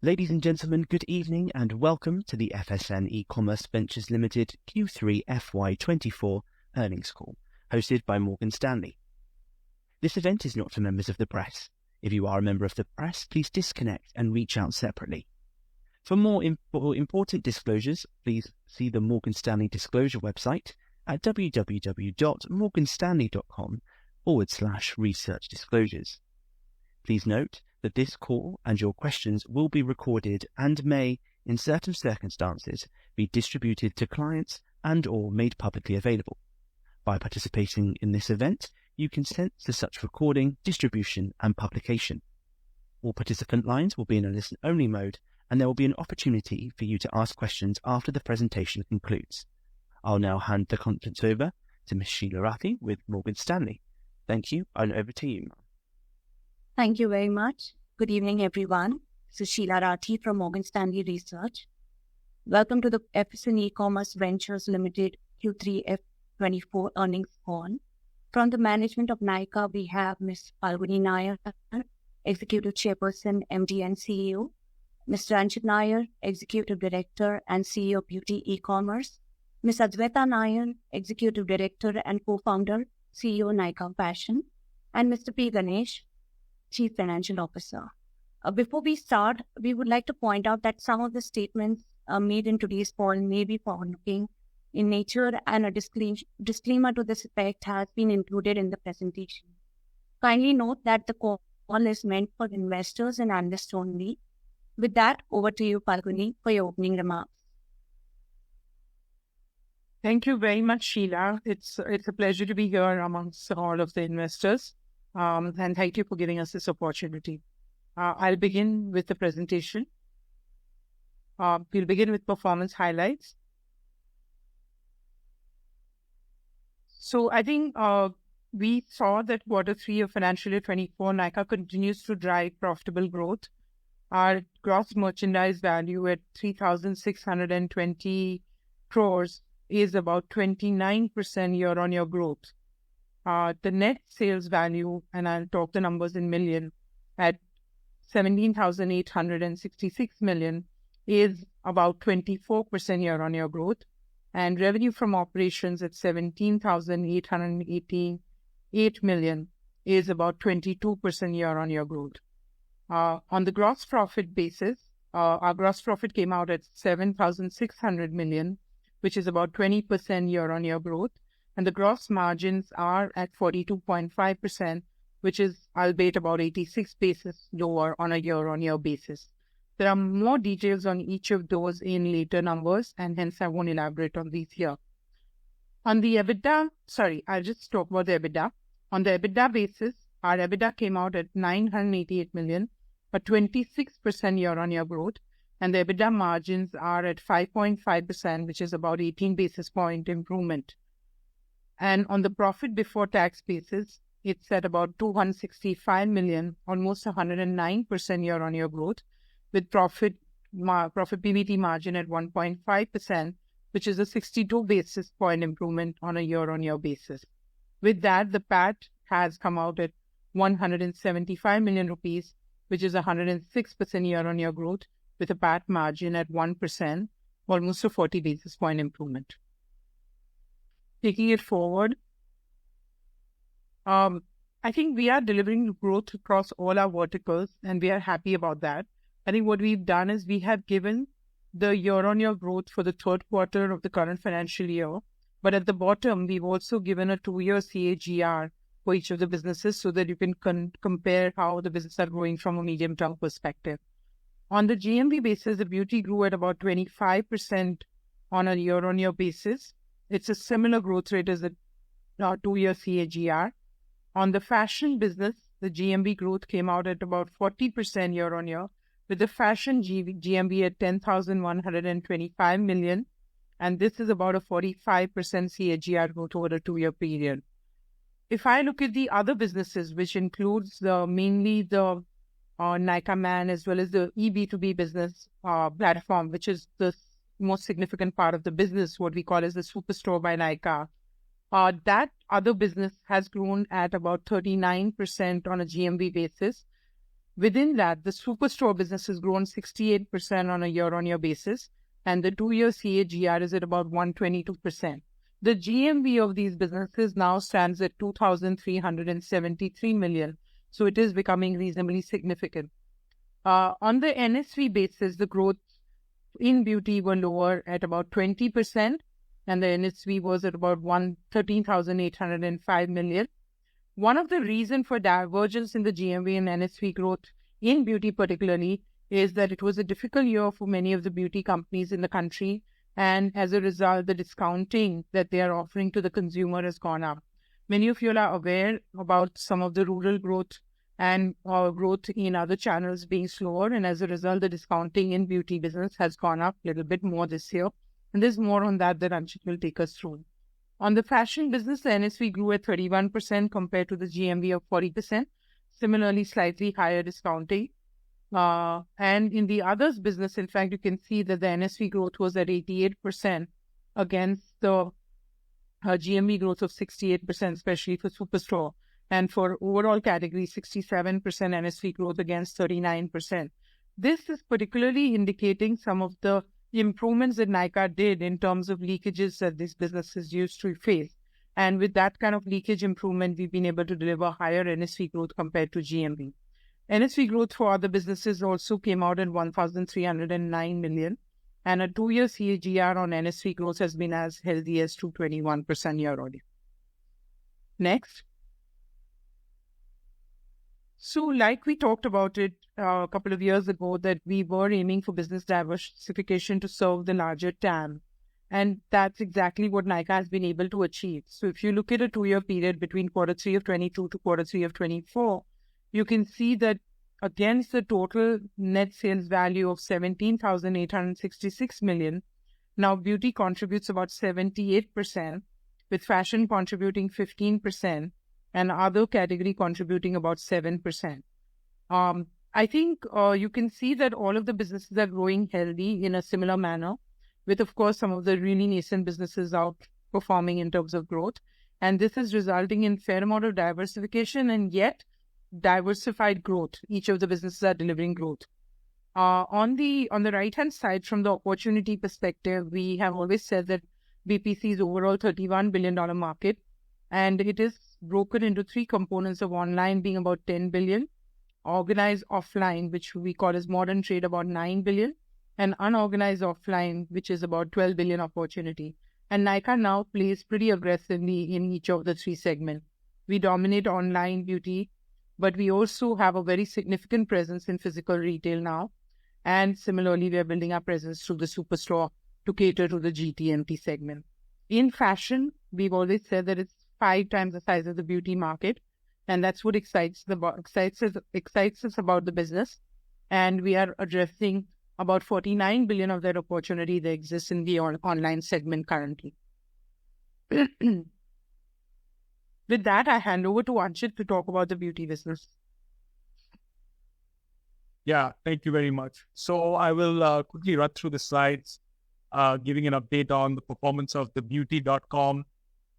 Ladies and gentlemen, good evening and welcome to the FSNE Commerce Ventures Limited Q3 FY24 earnings call, hosted by Morgan Stanley. This event is not for members of the press. If you are a member of the press, please disconnect and reach out separately. For more important disclosures, please see the Morgan Stanley disclosure website at www.morganstanley.com/researchdisclosures. Please note that this call and your questions will be recorded and may, in certain circumstances, be distributed to clients and/or made publicly available. By participating in this event, you consent to such recording, distribution, and publication. All participant lines will be in a listen-only mode, and there will be an opportunity for you to ask questions after the presentation concludes. I'll now hand the conference over to Ms. Sheila Rathi with Morgan Stanley. Thank you, and over to you. Thank you very much. Good evening, everyone. This is Sheila Rathi from Morgan Stanley Research. Welcome to the FSNE Commerce Ventures Limited Q3 F24 earnings call. From the management of Nykaa, we have Ms. Falguni Nair, Executive Chairperson, MD and CEO, Mr. Anchit Nair, Executive Director and CEO of Beauty E-Commerce, Ms. Adwaita Nair, Executive Director and Co-Founder, CEO Nykaa Fashion, and Mr. P. Ganesh, Chief Financial Officer. Before we start, we would like to point out that some of the statements made in today's call may be forward-looking in nature, and a disclaimer to this effect has been included in the presentation. Kindly note that the call is meant for investors and analysts only. With that, over to you, Falguni, for your opening remarks. Thank you very much, Sheila. It's a pleasure to be here amongst all of the investors. And thank you for giving us this opportunity. I'll begin with the presentation. We'll begin with performance highlights. So I think we saw that Q3 of financial year 24, Nykaa continues to drive profitable growth. Our gross merchandise value at 3,620 crores is about 29% year-on-year growth. The net sales value, and I'll talk the numbers in million, at 17,866 million is about 24% year-on-year growth. And revenue from operations at 17,888 million is about 22% year-on-year growth. On the gross profit basis, our gross profit came out at 7,600 million, which is about 20% year-on-year growth. And the gross margins are at 42.5%, which is, albeit, about 86 basis lower on a year-on-year basis. There are more details on each of those in later numbers, and hence I won't elaborate on these here. On the EBITDA, I'll just talk about the EBITDA. On the EBITDA basis, our EBITDA came out at 988 million, a 26% year-on-year growth, and the EBITDA margins are at 5.5%, which is about 18 basis point improvement. And on the profit before tax basis, it's at about 265 million, almost 109% year-on-year growth, with profit PBT margin at 1.5%, which is a 62 basis point improvement on a year-on-year basis. With that, the PAT has come out at 175 million rupees, which is 106% year-on-year growth, with a PAT margin at 1%, almost a 40 basis point improvement. Taking it forward, I think we are delivering growth across all our verticals, and we are happy about that. I think what we've done is we have given the year-on-year growth for the third quarter of the current financial year, but at the bottom, we've also given a 2-year CAGR for each of the businesses so that you can compare how the businesses are growing from a medium-term perspective. On the GMV basis, the beauty grew at about 25% on a year-on-year basis. It's a similar growth rate as the 2-year CAGR. On the fashion business, the GMV growth came out at about 40% year-on-year, with the fashion GMV at 10,125 million, and this is about a 45% CAGR growth over a 2-year period. If I look at the other businesses, which includes mainly the Nykaa Man as well as the eB2B business platform, which is the most significant part of the business, what we call as the Superstore by Nykaa. That other business has grown at about 39% on a GMV basis, Within that, the superstore business has grown 68% on a year-on-year basis, and the 2-year CAGR is at about 122%. The GMV of these businesses now stands at 2,373 million, so it is becoming reasonably significant. On the NSV basis, the growth in beauty were lower at about 20%, and the NSV was at about 13,805 million. One of the reasons for divergence in the GMV and NSV growth in beauty particularly is that it was a difficult year for many of the beauty companies in the country, and as a result, the discounting that they are offering to the consumer has gone up. Many of you are aware about some of the rural growth and growth in other channels being slower, and as a result, the discounting in beauty business has gone up a little bit more this year. And there's more on that Anshit will take us through. On the fashion business, the NSV grew at 31% compared to the GMV of 40%. Similarly, slightly higher discounting. And in the others business, in fact, you can see that the NSV growth was at 88% against the GMV growth of 68%, especially for Superstore. And for overall category, 67% NSV growth against 39%. This is particularly indicating some of the improvements that Nykaa did in terms of leakages that these businesses used to face. And with that kind of leakage improvement, we've been able to deliver higher NSV growth compared to GMV. NSV growth for other businesses also came out at 1,309 million. And a 2-year CAGR on NSV growth has been as healthy as 221% year-on-year. Next. So like we talked about it a couple of years ago, that we were aiming for business diversification to serve the larger TAM. And that's exactly what Nykaa has been able to achieve. So if you look at a 2-year period between Q3 of 22 to Q3 of 24, you can see that against the total net sales value of 17,866 million, now beauty contributes about 78%, with fashion contributing 15%, and other category contributing about 7%. I think you can see that all of the businesses are growing healthy in a similar manner, with, of course, some of the really nascent businesses outperforming in terms of growth. And this is resulting in fair amount of diversification and yet diversified growth. Each of the businesses are delivering growth. On the right-hand side, from the opportunity perspective, we have always said that BPC's overall $31 billion market, and it is broken into 3 components of online being about 10 billion, organized offline, which we call as modern trade, about 9 billion, and unorganized offline, which is about 12 billion opportunity. And Nykaa now plays pretty aggressively in each of the 3 segments. We dominate online beauty, but we also have a very significant presence in physical retail now. And similarly, we are building our presence through the superstore to cater to the GTMT segment. In fashion, we've always said that it's 5 times the size of the beauty market, and that's what excites us about the business. And we are addressing about 49 billion of that opportunity that exists in the online segment currently. With that, I hand over to Anshit to talk about the beauty business. Yeah, thank you very much. So I will quickly run through the slides, giving an update on the performance of the beauty.com,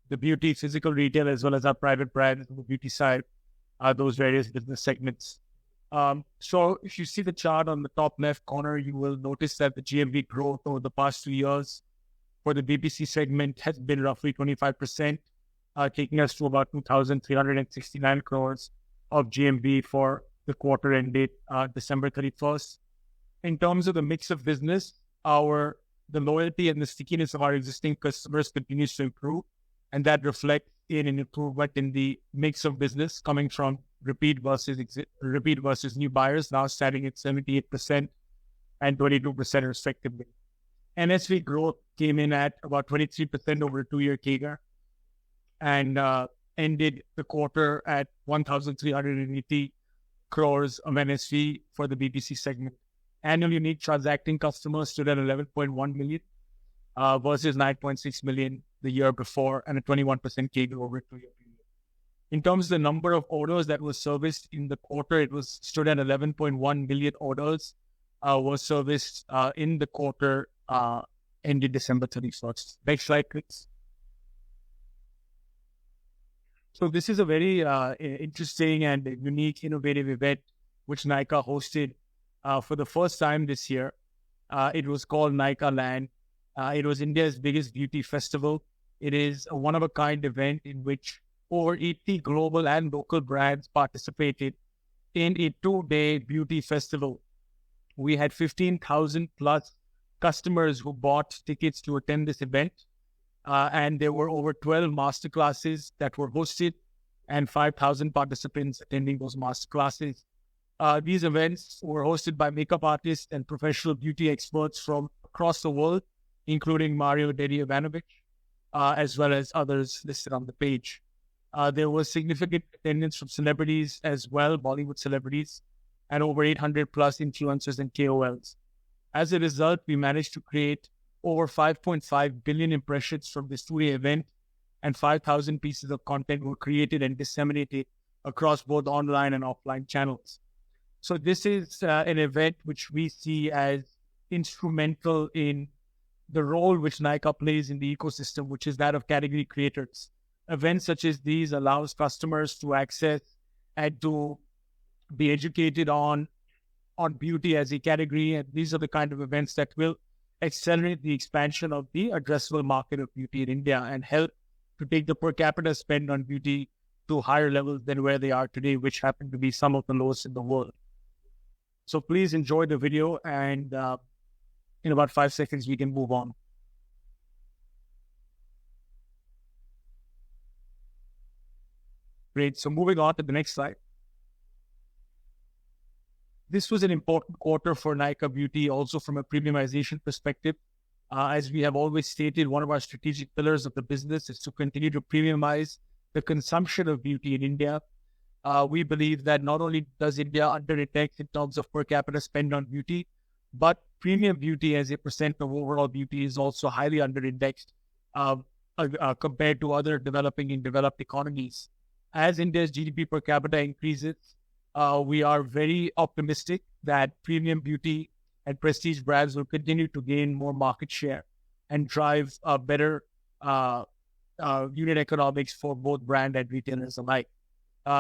the beauty physical retail, as well as our private brand on the beauty side, those various business segments. So if you see the chart on the top left corner, you will notice that the GMV growth over the past 2 years for the BPC segment has been roughly 25%, taking us to about 2,369 crores of GMV for the quarter ended December 31st. In terms of the mix of business, the loyalty and the stickiness of our existing customers continues to improve, and that reflects in an improvement in the mix of business coming from repeat versus new buyers, now standing at 78% and 22% respectively. NSV growth came in at about 23% over a 2-year CAGR, and ended the quarter at 1,380 crores of NSV for the BPC segment. Annual unique transacting customers stood at 11.1 million versus 9.6 million the year before, and a 21% CAGR over a 2-year period. In terms of the number of orders that was serviced in the quarter, it stood at 11.1 million orders was serviced in the quarter ended December 31st. Next slide, please. So this is a very interesting and unique, innovative event which Nykaa hosted for the first time this year. It was called Nykaa Land. It was India's biggest beauty festival. It is a one-of-a-kind event in which over 80 global and local brands participated in a 2-day beauty festival. We had 15,000 plus customers who bought tickets to attend this event. And there were over 12 masterclasses that were hosted and 5,000 participants attending those masterclasses. These events were hosted by makeup artists and professional beauty experts from across the world, including Mario Dedi-Ivanovic, as well as others listed on the page. There was significant attendance from celebrities as well, Bollywood celebrities, and over 800 plus influencers and KOLs. As a result, we managed to create over 5.5 billion impressions from this 2-day event, and 5,000 pieces of content were created and disseminated across both online and offline channels. So this is an event which we see as instrumental in the role which Nykaa plays in the ecosystem, which is that of category creators. Events such as these allows customers to access and to be educated on beauty as a category. And these are the kind of events that will accelerate the expansion of the addressable market of beauty in India and help to take the per capita spend on beauty to higher levels than where they are today, which happen to be some of the lowest in the world. So please enjoy the video, and in about 5 seconds, we can move on. Great. So moving on to the next slide. This was an important quarter for Nykaa Beauty, also from a premiumization perspective. As we have always stated, one of our strategic pillars of the business is to continue to premiumize the consumption of beauty in India. We believe that not only does India under-index in terms of per capita spend on beauty, but premium beauty as a percent of overall beauty is also highly under-indexed compared to other developing and developed economies. As India's GDP per capita increases, we are very optimistic that premium beauty and prestige brands will continue to gain more market share and drive better unit economics for both brand and retailers alike.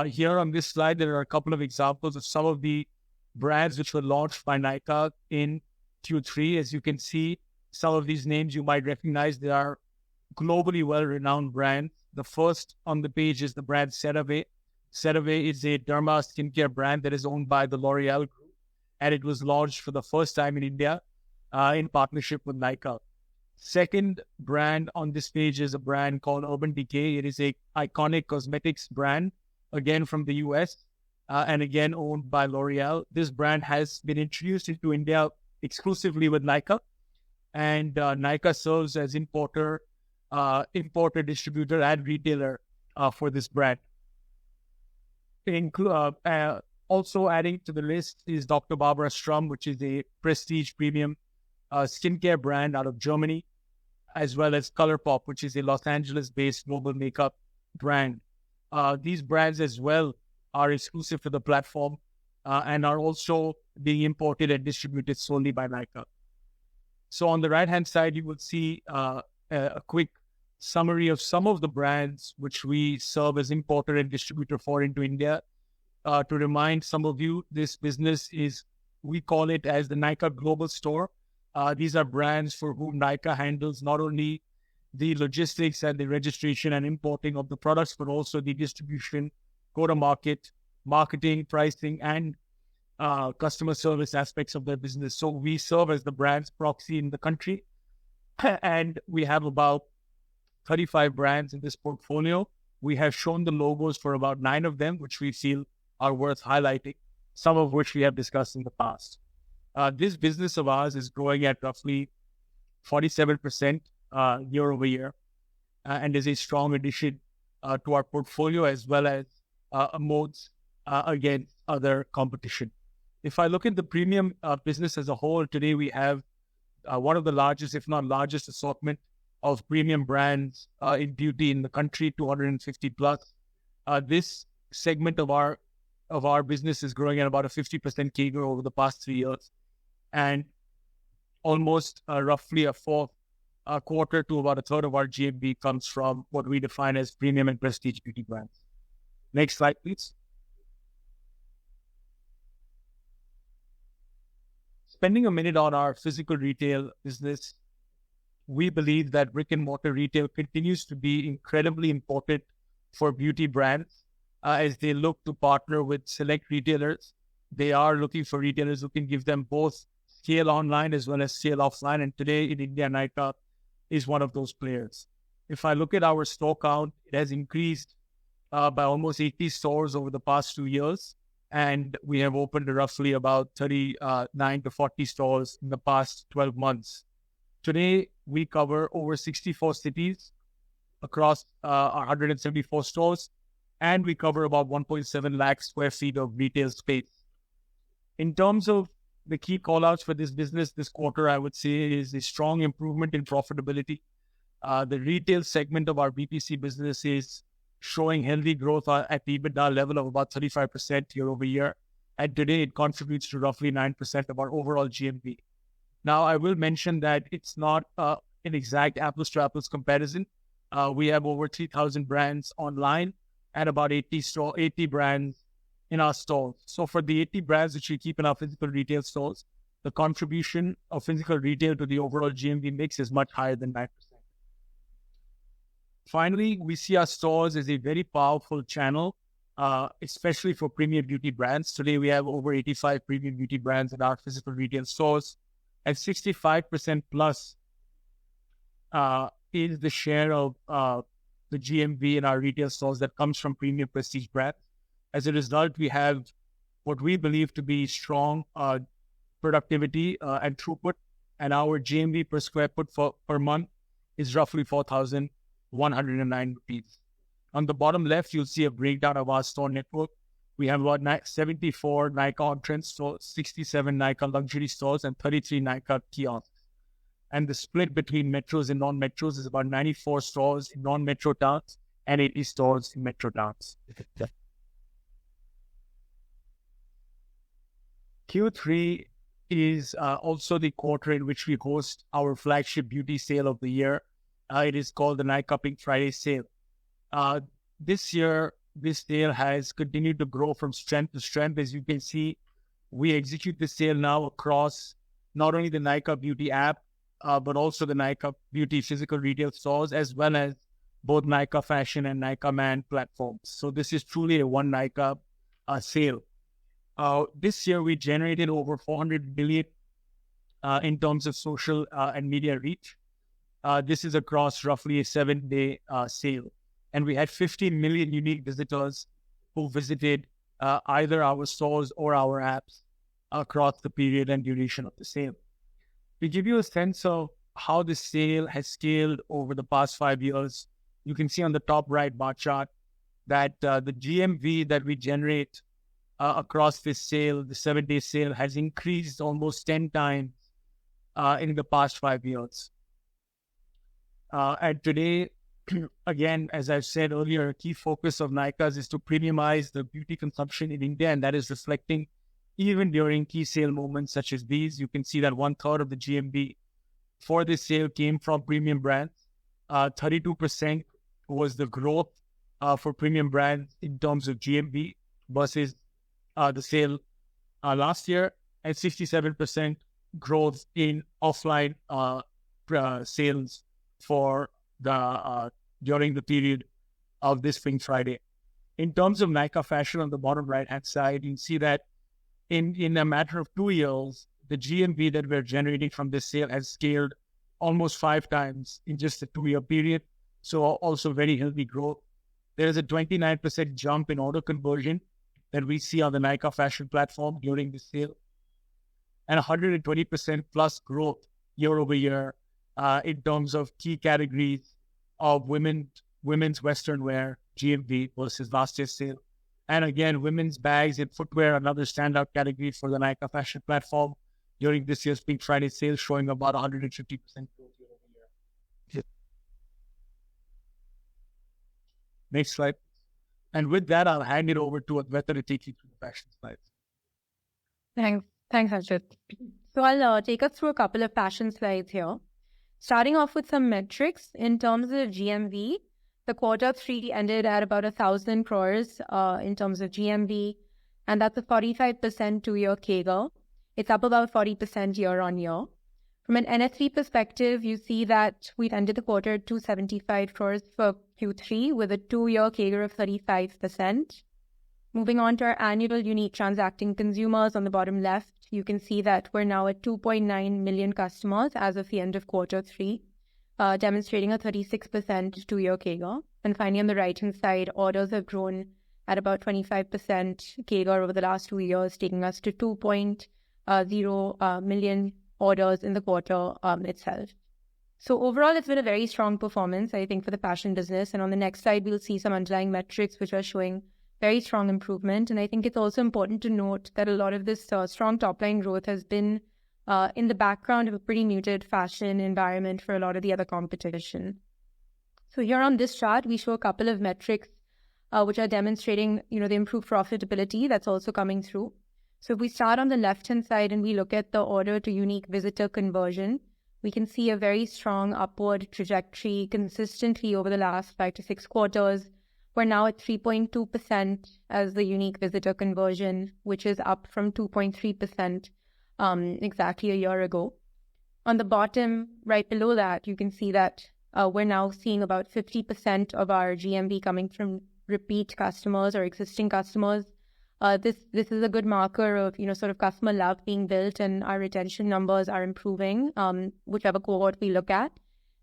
Here on this slide, there are a couple of examples of some of the brands which were launched by Nykaa in Q3. As you can see, some of these names you might recognize. They are globally well-renowned brands. The first on the page is the brand CeraVe. CeraVe is a derma skincare brand that is owned by the L'Oreal Group, and it was launched for the first time in India in partnership with Nykaa. Second brand on this page is a brand called Urban Decay. It is an iconic cosmetics brand, again from the US, and again owned by L'Oreal. This brand has been introduced into India exclusively with Nykaa, and Nykaa serves as importer, distributor, and retailer for this brand. Also adding to the list is Dr. Barbara Sturm, which is a prestige premium skincare brand out of Germany, as well as ColourPop, which is a Los Angeles-based global makeup brand. These brands as well are exclusive to the platform and are also being imported and distributed solely by Nykaa. So on the right-hand side, you will see a quick summary of some of the brands which we serve as importer and distributor for into India. To remind some of you, this business is, we call it as the Nykaa Global Store. These are brands for whom Nykaa handles not only the logistics and the registration and importing of the products, but also the distribution, go-to-market, marketing, pricing, and customer service aspects of their business. So we serve as the brand's proxy in the country, and we have about 35 brands in this portfolio. We have shown the logos for about 9 of them, which we feel are worth highlighting, some of which we have discussed in the past. This business of ours is growing at roughly 47% year over year, and is a strong addition to our portfolio as well as moats against other competition. If I look at the premium business as a whole, today we have one of the largest, if not largest, assortment of premium brands in beauty in the country, 250 plus. This segment of our business is growing at about a 50% CAGR over the past 3 years, and almost roughly a quarter to about a third of our GMV comes from what we define as premium and prestige beauty brands. Next slide, please. spending a minute on our physical retail business, we believe that brick and mortar retail continues to be incredibly important for beauty brands as they look to partner with select retailers. They are looking for retailers who can give them both scale online as well as scale offline. And today in India, Nykaa is one of those players. If I look at our store count, it has increased by almost 80 stores over the past 2 years. And we have opened roughly about 39 to 40 stores in the past 12 months. Today, we cover over 64 cities across our 174 stores, and we cover about 1.7 lakh square feet of retail space. In terms of the key callouts for this business this quarter, I would say is a strong improvement in profitability. The retail segment of our BPC business is showing healthy growth at the EBITDA level of about 35% year over year. And today it contributes to roughly 9% of our overall GMV. Now, I will mention that it's not an exact apples to apples comparison. We have over 3,000 brands online and about 80 brands in our stores. So for the 80 brands which we keep in our physical retail stores, the contribution of physical retail to the overall GMV mix is much higher than 9%. Finally, we see our stores as a very powerful channel, especially for premium beauty brands. Today, we have over 85 premium beauty brands in our physical retail stores, and 65% plus is the share of the GMV in our retail stores that comes from premium prestige brands. As a result, we have what we believe to be strong productivity and throughput, and our GMV per square foot per month is roughly 4,109 rupees. On the bottom left, you'll see a breakdown of our store network. We have about 74 Nykaa on-trend stores, 67 Nykaa luxury stores, and 33 Nykaa kiosks. And the split between metros and non-metros is about 94 stores in non-metro towns and 80 stores in metro towns. Q3 is also the quarter in which we host our flagship beauty sale of the year. It is called the Nykaa Pink Friday sale. This year, this sale has continued to grow from strength to strength. As you can see, we execute the sale now across not only the Nykaa Beauty app, but also the Nykaa Beauty physical retail stores, as well as both Nykaa Fashion and Nykaa Man platforms. So this is truly a one Nykaa sale. This year, we generated over 400 million in terms of social and media reach. This is across roughly a 7-day sale. And we had 15 million unique visitors who visited either our stores or our apps across the period and duration of the sale. To give you a sense of how the sale has scaled over the past 5 years, you can see on the top right bar chart that the GMV that we generate across this sale, the 7-day sale, has increased almost 10 times in the past 5 years. And today, again, as I've said earlier, a key focus of Nykaa's is to premiumize the beauty consumption in India, and that is reflecting even during key sale moments such as these. You can see that 1/3 of the GMV for this sale came from premium brands. 32% was the growth for premium brands in terms of GMV versus the sale last year, and 67% growth in offline sales for the during the period of this Pink Friday. In terms of Nykaa Fashion on the bottom right-hand side, you see that in a matter of 2 years, the GMV that we're generating from this sale has scaled almost 5 times in just a 2-year period. So also very healthy growth. There is a 29% jump in order conversion that we see on the Nykaa Fashion platform during the sale, and 120% plus growth year over year in terms of key categories of women's Western wear GMV versus last year's sale. And again, women's bags and footwear, another standout category for the Nykaa Fashion platform during this year's Pink Friday sale, showing about 150% growth year over year. Yeah. Next slide. And with that, I'll hand it over to Adwaita to take you through the fashion slides. Thanks, Harshit. So I'll take us through a couple of fashion slides here. Starting off with some metrics in terms of GMV, the Q3 ended at about 1,000 crores in terms of GMV, and that's a 45% 2-year CAGR. It's up about 40% year on year. From an NSV perspective, you see that we've ended the quarter at 275 crores for Q3 with a 2-year CAGR of 35%. Moving on to our annual unique transacting consumers on the bottom left, you can see that we're now at 2.9 million customers as of the end of quarter 3, demonstrating a 36% 2-year CAGR. And finally, on the right-hand side, orders have grown at about 25% CAGR over the last 2 years, taking us to 2.0 million orders in the quarter itself. So overall, it's been a very strong performance, I think, for the fashion business. And on the next slide, we'll see some underlying metrics which are showing very strong improvement. And I think it's also important to note that a lot of this strong top-line growth has been in the background of a pretty muted fashion environment for a lot of the other competition. So here on this chart, we show a couple of metrics which are demonstrating, the improved profitability that's also coming through. So if we start on the left-hand side and we look at the order to unique visitor conversion, we can see a very strong upward trajectory consistently over the last 5 to 6 quarters. We're now at 3.2% as the unique visitor conversion, which is up from 2.3% exactly a year ago. On the bottom, right below that, you can see that we're now seeing about 50% of our GMV coming from repeat customers or existing customers. This is a good marker of, sort of customer love being built, and our retention numbers are improving, whichever cohort we look at.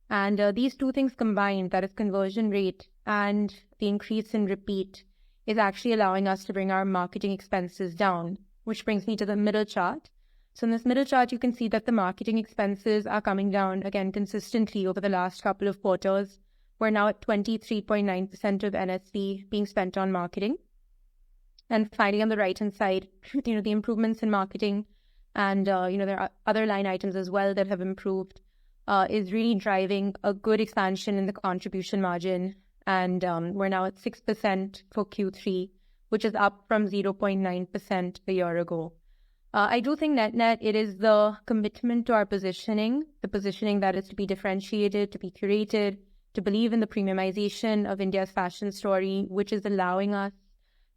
And these two things combined, that is conversion rate and the increase in repeat, is actually allowing us to bring our marketing expenses down, which brings me to the middle chart. So in this middle chart, you can see that the marketing expenses are coming down again consistently over the last couple of quarters. We're now at 23.9% of NSV being spent on marketing. And finally, on the right-hand side, the improvements in marketing and, there are other line items as well that have improved, is really driving a good expansion in the contribution margin. And we're now at 6% for Q3, which is up from 0.9% a year ago. I do think net-net, it is the commitment to our positioning, the positioning that is to be differentiated, to be curated, to believe in the premiumization of India's fashion story, which is allowing us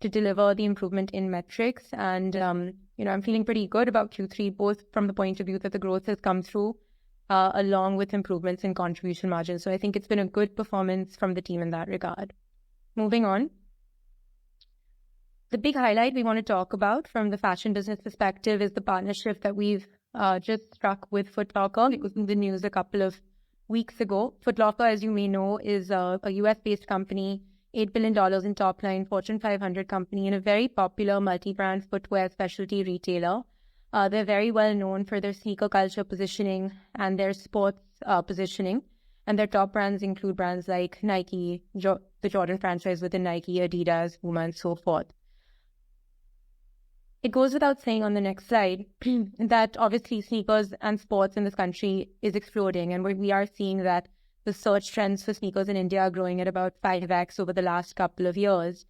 to deliver the improvement in metrics. And, I'm feeling pretty good about Q3, both from the point of view that the growth has come through, along with improvements in contribution margin. So I think it's been a good performance from the team in that regard. Moving on. The big highlight we want to talk about from the fashion business perspective is the partnership that we've just struck with Foot Locker. It was in the news a couple of weeks ago. Foot Locker, as you may know, is a US-based company, $8 billion in top line, Fortune 500 company, and a very popular multi-brand footwear specialty retailer. They're very well known for their sneaker culture positioning and their sports positioning. And their top brands include brands like Nike, the Jordan franchise within Nike, Adidas, Puma, and so forth. It goes without saying on the next slide that obviously sneakers and sports in this country is exploding. And we are seeing that the search trends for sneakers in India are growing at about 5x over the last couple of years.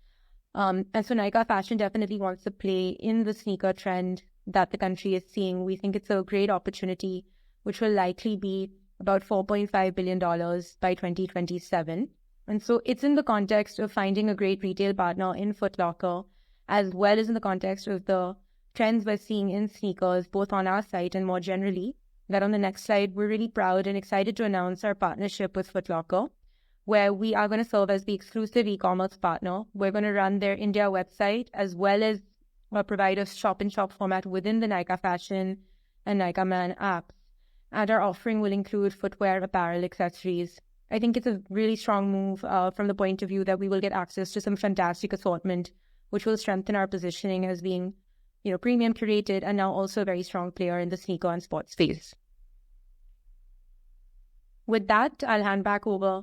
And so Nykaa Fashion definitely wants to play in the sneaker trend that the country is seeing. We think it's a great opportunity, which will likely be about $4.5 billion by 2027. And so it's in the context of finding a great retail partner in Foot Locker, as well as in the context of the trends we're seeing in sneakers, both on our site and more generally, that on the next slide, we're really proud and excited to announce our partnership with Foot Locker, where we are going to serve as the exclusive e-commerce partner. We're going to run their India website, as well as provide a shop-in-shop format within the Nykaa Fashion and Nykaa Man apps. And our offering will include footwear, apparel, accessories. I think it's a really strong move from the point of view that we will get access to some fantastic assortment, which will strengthen our positioning as being, premium curated and now also a very strong player in the sneaker and sports space. With that, I'll hand back over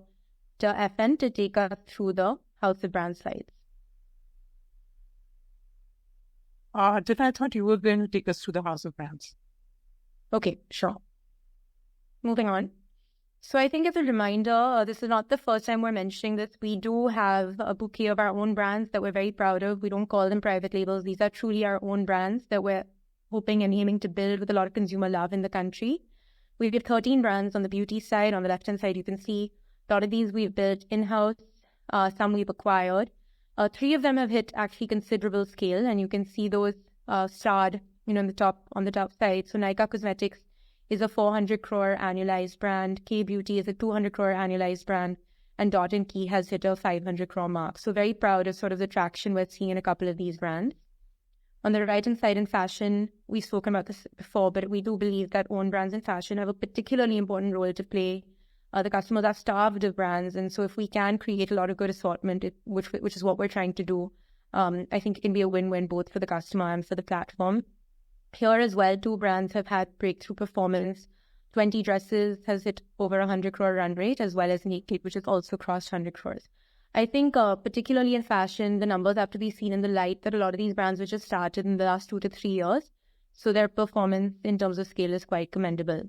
to FN to take us through the House of Brands slides. I thought you were going to take us through the House of Brands. Okay, sure. Moving on. So I think as a reminder, this is not the first time we're mentioning this. We do have a bouquet of our own brands that we're very proud of. We don't call them private labels. These are truly our own brands that we're hoping and aiming to build with a lot of consumer love in the country. We have 13 brands on the beauty side. On the left-hand side, you can see a lot of these we've built in-house, some we've acquired. 3 of them have hit actually considerable scale, and you can see those starred on the top side. So Nykaa Cosmetics is a 400 crore annualized brand. K Beauty is a 200 crore annualized brand. And Dot & Key has hit a 500 crore mark. So very proud of sort of the traction we're seeing in a couple of these brands. On the right-hand side in fashion, we've spoken about this before, but we do believe that own brands in fashion have a particularly important role to play. The customers are starved of brands. And so if we can create a lot of good assortment, which is what we're trying to do, I think it can be a win-win both for the customer and for the platform. Here as well, 2 brands have had breakthrough performance. 20 Dresses has hit over 100 crore run rate, as well as Naked, which has also crossed 100 crores. I think particularly in fashion, the numbers have to be seen in the light that a lot of these brands were just started in the last 2 to 3 years. So their performance in terms of scale is quite commendable.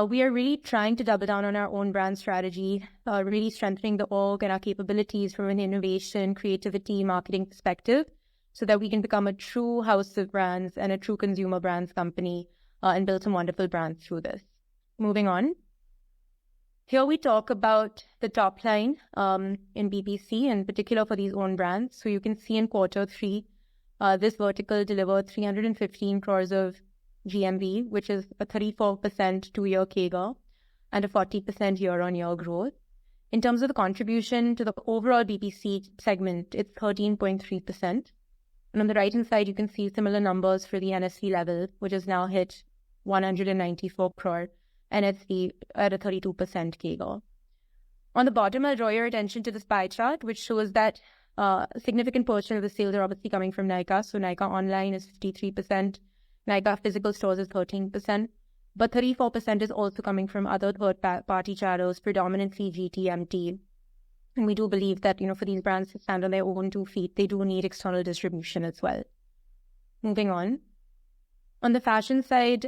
We are really trying to double down on our own brand strategy, really strengthening the org and our capabilities from an innovation, creativity, marketing perspective, so that we can become a true house of brands and a true consumer brands company and build some wonderful brands through this. Moving on. Here we talk about the top line in BPC, in particular for these own brands. So you can see in quarter 3, this vertical delivered 315 crores of GMV, which is a 34% 2-year CAGR and a 40% year-on-year growth. In terms of the contribution to the overall BPC segment, it's 13.3%. And on the right-hand side, you can see similar numbers for the NSV level, which has now hit 194 crore. NSV at a 32% CAGR. On the bottom, I'll draw your attention to this pie chart, which shows that a significant portion of the sales are obviously coming from Nykaa. So Nykaa online is 53%, Nykaa physical stores is 13%, but 34% is also coming from other third-party channels, predominantly GTMT. And we do believe that, for these brands to stand on their own 2 feet, they do need external distribution as well. Moving on. On the fashion side,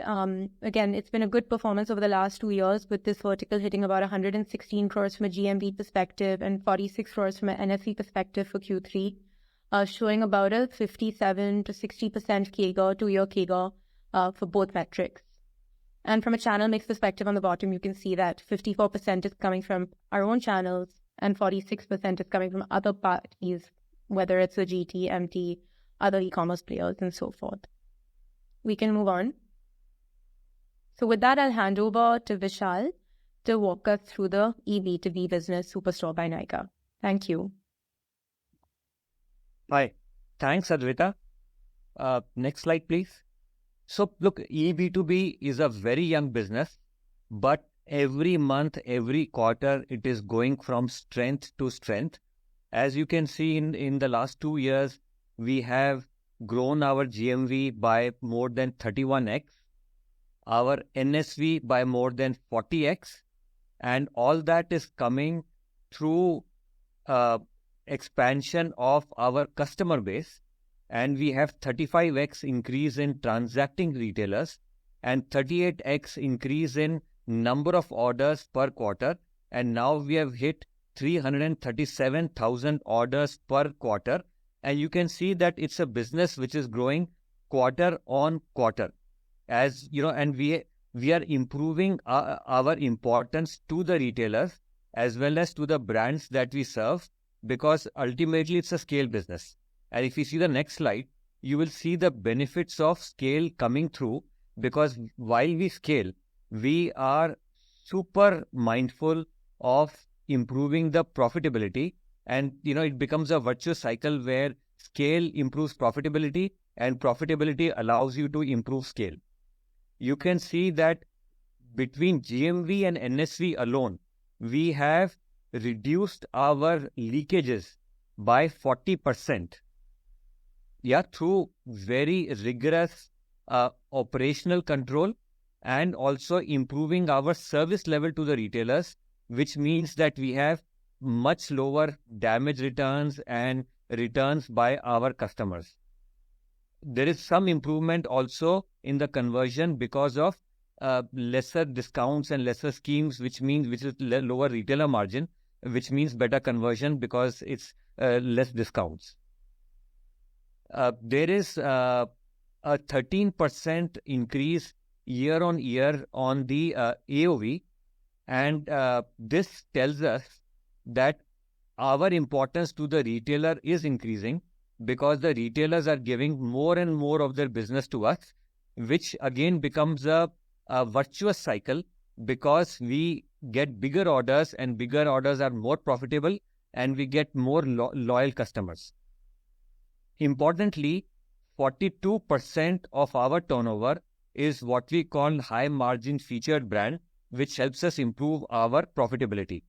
again, it's been a good performance over the last 2 years, with this vertical hitting about 116 crores from a GMV perspective and 46 crores from an NSV perspective for Q3, showing about a 57 to 60% CAGR, 2-year CAGR for both metrics. And from a channel mix perspective on the bottom, you can see that 54% is coming from our own channels and 46% is coming from other parties, whether it's a GT, MT, other e-commerce players, and so forth. We can move on. So with that, I'll hand over to Vishal to walk us through the eB2B business Superstore by Nykaa. Thank you. Hi. Thanks, Adwaita. Next slide, please. So look, eB2B is a very young business, but every month, every quarter, it is going from strength to strength. As you can see in the last 2 years, we have grown our GMV by more than 31x, our NSV by more than 40x, and all that is coming through expansion of our customer base. And we have 35x increase in transacting retailers and 38x increase in number of orders per quarter. And now we have hit 337,000 orders per quarter. And you can see that it's a business which is growing quarter on quarter. As you know, and we are improving our importance to the retailers as well as to the brands that we serve, because ultimately it's a scale business. And if you see the next slide, you will see the benefits of scale coming through, because while we scale, we are super mindful of improving the profitability. And, it becomes a virtuous cycle where scale improves profitability and profitability allows you to improve scale. You can see that between GMV and NSV alone, we have reduced our leakages by 40%. Through very rigorous operational control and also improving our service level to the retailers, which means that we have much lower damage returns and returns by our customers. There is some improvement also in the conversion because of lesser discounts and lesser schemes, which is lower retailer margin, which means better conversion because it's less discounts. There is a 13% increase year on year on the AOV, and this tells us that our importance to the retailer is increasing because the retailers are giving more and more of their business to us, which again becomes a virtuous cycle because we get bigger orders and bigger orders are more profitable and we get more loyal customers. Importantly, 42% of our turnover is what we call high margin featured brand, which helps us improve our profitability.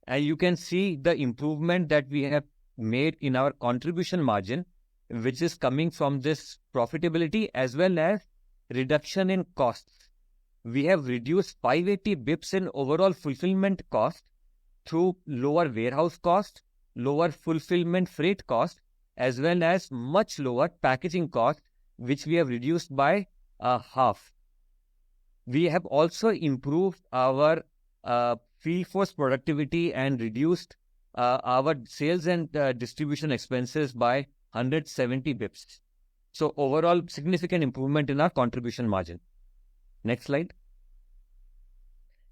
And you can see the improvement that we have made in our contribution margin, which is coming from this profitability as well as reduction in costs. We have reduced 580 bips in overall fulfillment cost through lower warehouse cost, lower fulfillment freight cost, as well as much lower packaging cost, which we have reduced by half. We have also improved our field force productivity and reduced our sales and distribution expenses by 170 bips. So overall, significant improvement in our contribution margin. Next slide.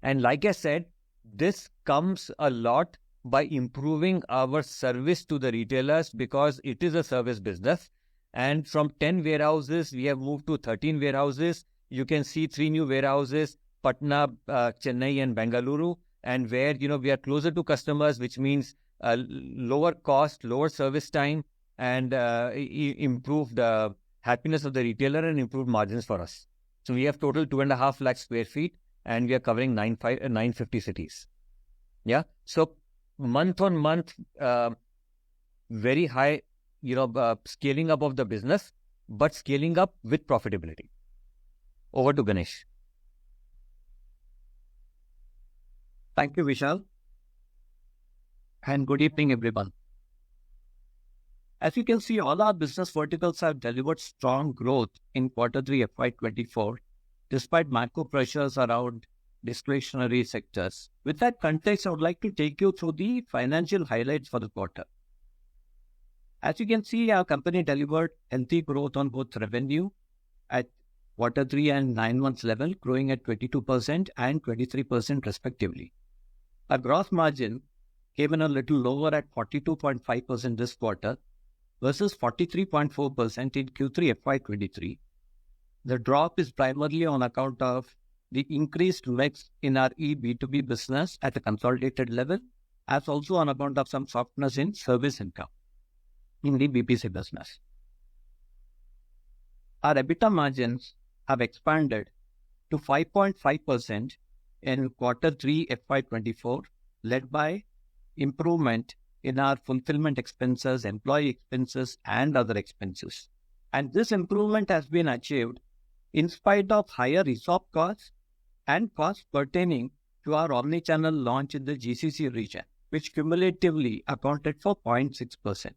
And like I said, this comes a lot by improving our service to the retailers because it is a service business. And from 10 warehouses, we have moved to 13 warehouses. You can see 3 new warehouses, Patna, Chennai and Bengaluru, and where, we are closer to customers, which means lower cost, lower service time, and improved happiness of the retailer and improved margins for us. So we have total 2.5 lakh square feet and we are covering 950 cities. Yeah. So month on month, very high, scaling up of the business, but scaling up with profitability. Over to Ganesh. Thank you, Vishal. And good evening, everyone. As you can see, all our business verticals have delivered strong growth in Q3 FY24, despite macro pressures around discretionary sectors. With that context, I would like to take you through the financial highlights for the quarter. As you can see, our company delivered healthy growth on both revenue at Q3 and 9 months level, growing at 22% and 23% respectively. Our gross margin came in a little lower at 42.5% this quarter versus 43.4% in Q3 FY23. The drop is primarily on account of the increased mix in our B2B business at a consolidated level, as also on account of some softness in service income in the BPC business. Our EBITDA margins have expanded to 5.5% in Q3 FY24, led by improvement in our fulfillment expenses, employee expenses, and other expenses. And this improvement has been achieved in spite of higher ESOP costs and costs pertaining to our omnichannel launch in the GCC region, which cumulatively accounted for 0.6%.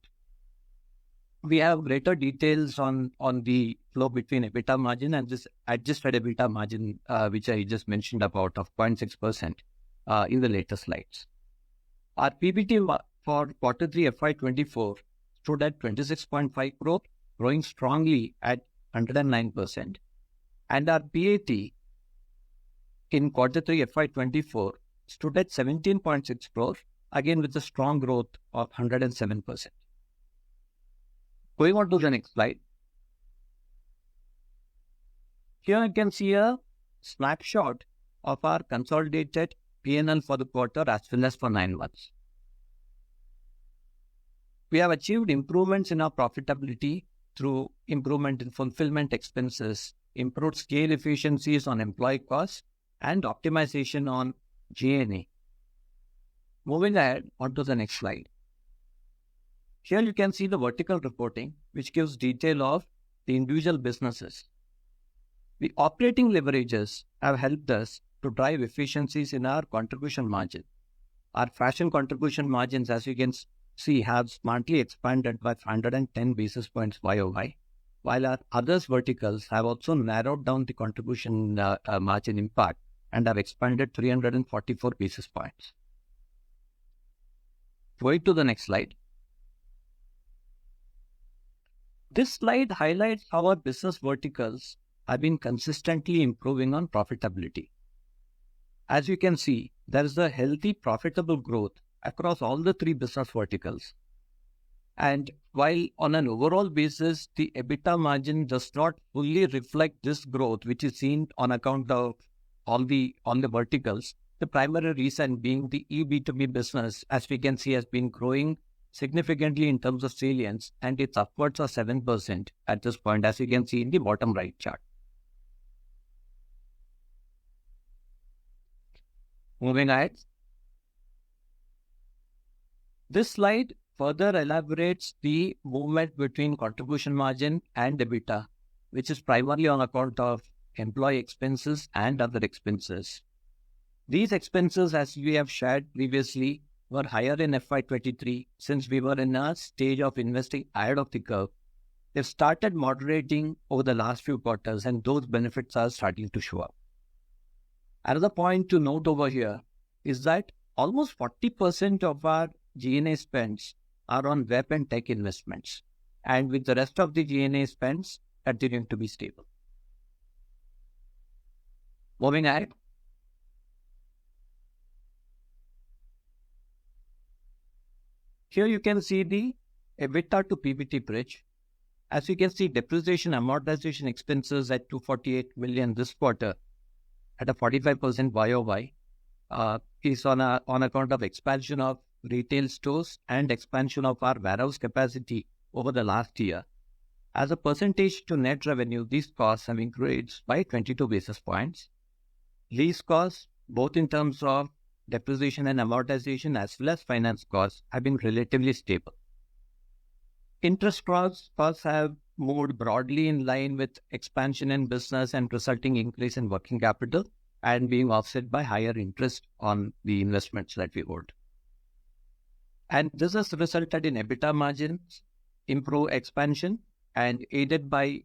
We have greater details on the flow between EBITDA margin and this adjusted EBITDA margin, which I just mentioned about of 0.6% in the later slides. Our PBT for Q3 FY24 stood at 26.5 crore, growing strongly at 109%. And our PAT in Q3 FY24 stood at 17.6 crore, again with a strong growth of 107%. Going on to the next slide. Here you can see a snapshot of our consolidated P&L for the quarter as well as for 9 months. We have achieved improvements in our profitability through improvement in fulfillment expenses, improved scale efficiencies on employee costs, and optimization on G&A. Moving ahead onto the next slide. Here you can see the vertical reporting, which gives detail of the individual businesses. The operating leverages have helped us to drive efficiencies in our contribution margin. Our fashion contribution margins, as you can see, have smartly expanded by 110 basis points YOY, while our others verticals have also narrowed down the contribution margin impact and have expanded 344 basis points. Going to the next slide. This slide highlights how our business verticals have been consistently improving on profitability. As you can see, there is a healthy profitable growth across all the 3 business verticals. And while on an overall basis, the EBITDA margin does not fully reflect this growth, which is seen on account of all the verticals, the primary reason being the B2B business, as we can see, has been growing significantly in terms of salience, and it's upwards of 7% at this point, as you can see in the bottom right chart. Moving ahead. This slide further elaborates the movement between contribution margin and EBITDA, which is primarily on account of employee expenses and other expenses. These expenses, as we have shared previously, were higher in FY23 since we were in a stage of investing ahead of the curve. They've started moderating over the last few quarters, and those benefits are starting to show up. Another point to note over here is that almost 40% of our G&A spends are on web and tech investments, and with the rest of the G&A spends continuing to be stable. Moving ahead. Here you can see the EBITDA to PBT bridge. As you can see, depreciation amortization expenses at 248 million this quarter at a 45% YOY is on account of expansion of retail stores and expansion of our warehouse capacity over the last year. As a percentage to net revenue, these costs have increased by 22 basis points. Lease costs, both in terms of depreciation and amortization as well as finance costs, have been relatively stable. Interest costs have moved broadly in line with expansion in business and resulting increase in working capital, and being offset by higher interest on the investments that we hold. And this has resulted in EBITDA margins improve expansion, and aided by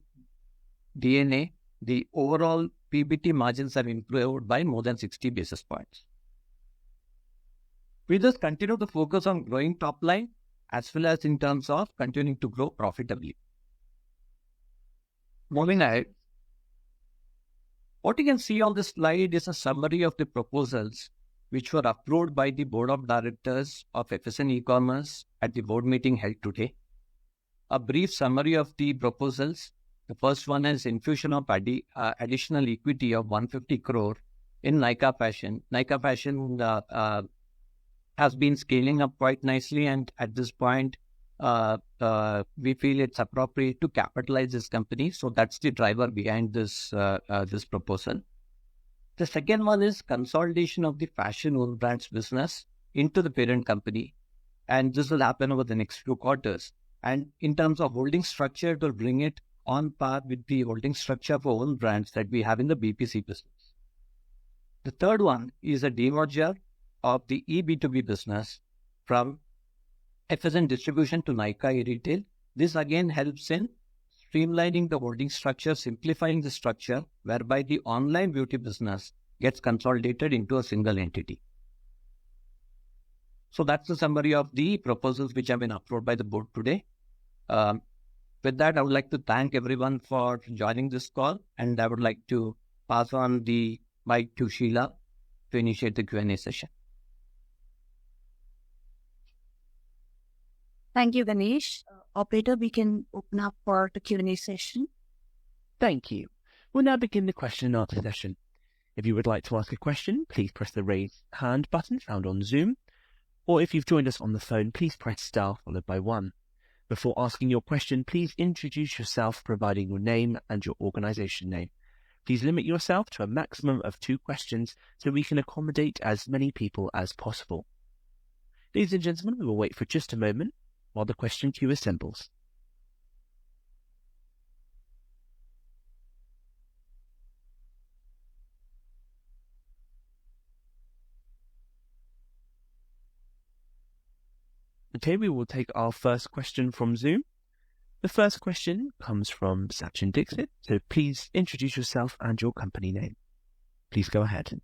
D&A, the overall PBT margins have improved by more than 60 basis points. We just continue to focus on growing top line as well as in terms of continuing to grow profitably. Moving ahead, what you can see on this slide is a summary of the proposals which were approved by the Board of Directors of FSNE E-Commerce at the board meeting held today. A brief summary of the proposals. The first one is infusion of additional equity of 150 crore in Nykaa Fashion. Nykaa Fashion has been scaling up quite nicely, and at this point, we feel it's appropriate to capitalize this company. So that's the driver behind this proposal. The second one is consolidation of the fashion own brands business into the parent company, and this will happen over the next few quarters. And in terms of holding structure, it will bring it on par with the holding structure for own brands that we have in the BPC business. The third one is a demerger of the B2B business from FSN distribution to Nykaa retail. This again helps in streamlining the holding structure, simplifying the structure, whereby the online beauty business gets consolidated into a single entity. So that's the summary of the proposals which have been approved by the board today. With that, I would like to thank everyone for joining this call, and I would like to pass on the mic to Sheila to initiate the Q&A session. Thank you, Ganesh. Operator, we can open up for the Q&A session. Thank you. We'll now begin the question and answer session. If you would like to ask a question, please press the raise hand button found on Zoom. Or if you've joined us on the phone, please press star followed by 1. Before asking your question, please introduce yourself, providing your name and your organization name. Please limit yourself to a maximum of 2 questions so we can accommodate as many people as possible. Ladies and gentlemen, we will wait for just a moment while the question queue assembles. Okay, we will take our first question from Zoom. The first question comes from Sachin Dixit, so please introduce yourself and your company name. Please go ahead.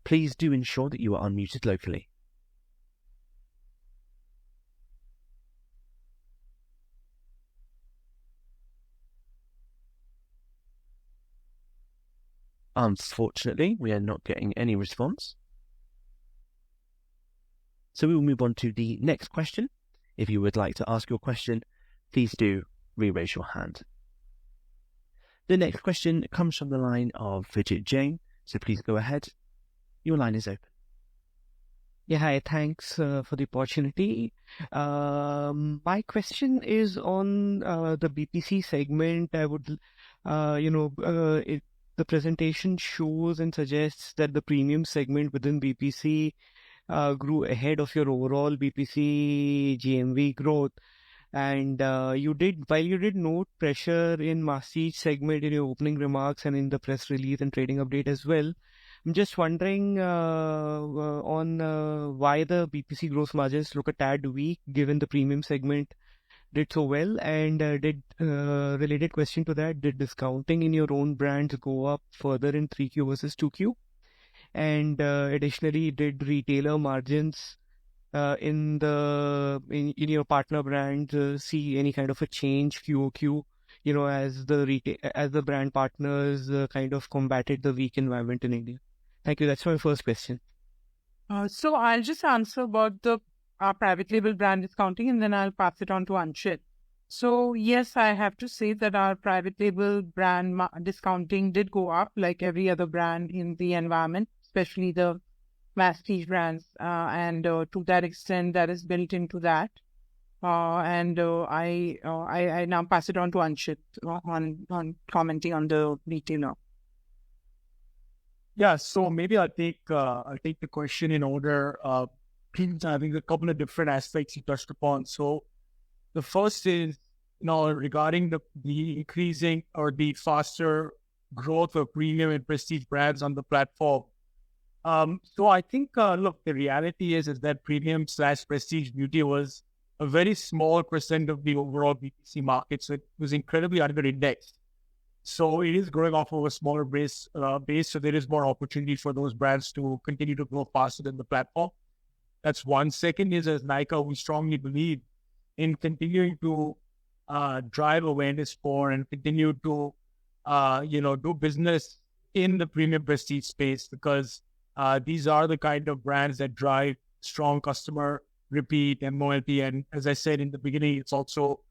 Please do ensure that you are unmuted locally. Unfortunately, we are not getting any response. So we will move on to the next question. If you would like to ask your question, please do re-raise your hand. The next question comes from the line of Vijit Jain. So please go ahead. Your line is open. Yeah, hi. Thanks for the opportunity. My question is on the BPC segment. I would, the presentation shows and suggests that the premium segment within BPC grew ahead of your overall BPC GMV growth. And while you did note pressure in Masstige segment in your opening remarks and in the press release and trading update as well, I'm just wondering on why the BPC gross margins look a tad weak given the premium segment did so well. And related question to that, did discounting in your own brands go up further in 3Q versus 2Q? And additionally, did retailer margins in your partner brands see any kind of a change QOQ? As the brand partners kind of combated the weak environment in India. Thank you. That's my first question. So I'll just answer about the private label brand discounting, and then I'll pass it on to Anshit. So yes, I have to say that our private label brand discounting did go up like every other brand in the environment, especially the Masstige brands, and to that extent, that is built into that. I now pass it on to Anshit on commenting on the retailer. Yeah, so maybe I'll take the question in order. I think a couple of different aspects you touched upon. So the first is, regarding the increasing or the faster growth of premium and prestige brands on the platform. So I think, look, the reality is that premium/prestige beauty was a very small percent of the overall BPC market, so it was incredibly under-indexed. So it is growing off of a smaller base, so there is more opportunity for those brands to continue to grow faster than the platform. That's one. Second is, as Nykaa, we strongly believe in continuing to drive awareness for and continue to, do business in the premium prestige space, because these are the kind of brands that drive strong customer repeat and loyalty. And as I said in the beginning, it's also